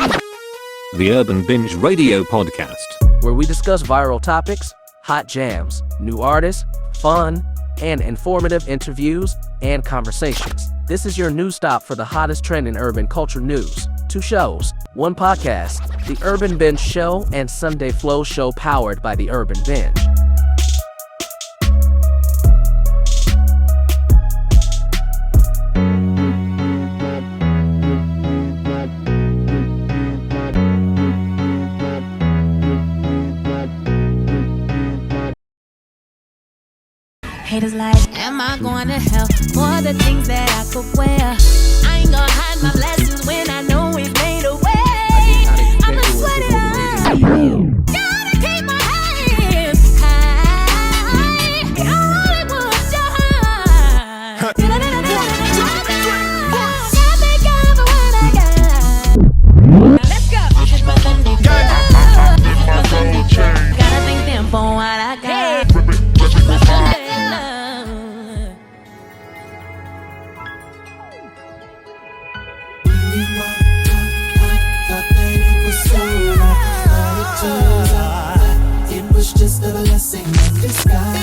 there. The Urban Binge Radio Podcast, where we discuss viral topics, hot jams, new artists, fun, and informative interviews and conversations. This is your news stop for the hottest trend in urban culture news. 2 shows, 1 podcast, The Urban Binge Show and Sunday Flow Show, powered by The Urban Binge. Haters like, am I going to hell for the things that I could wear? I ain't gonna hide my blessings when I know we've made a way. I'ma sweat it out. Gotta keep my hands high. Hollywood shine. Thank God for what I got. Let's go. Gotta thank them for what I got. It was just a blessing in disguise.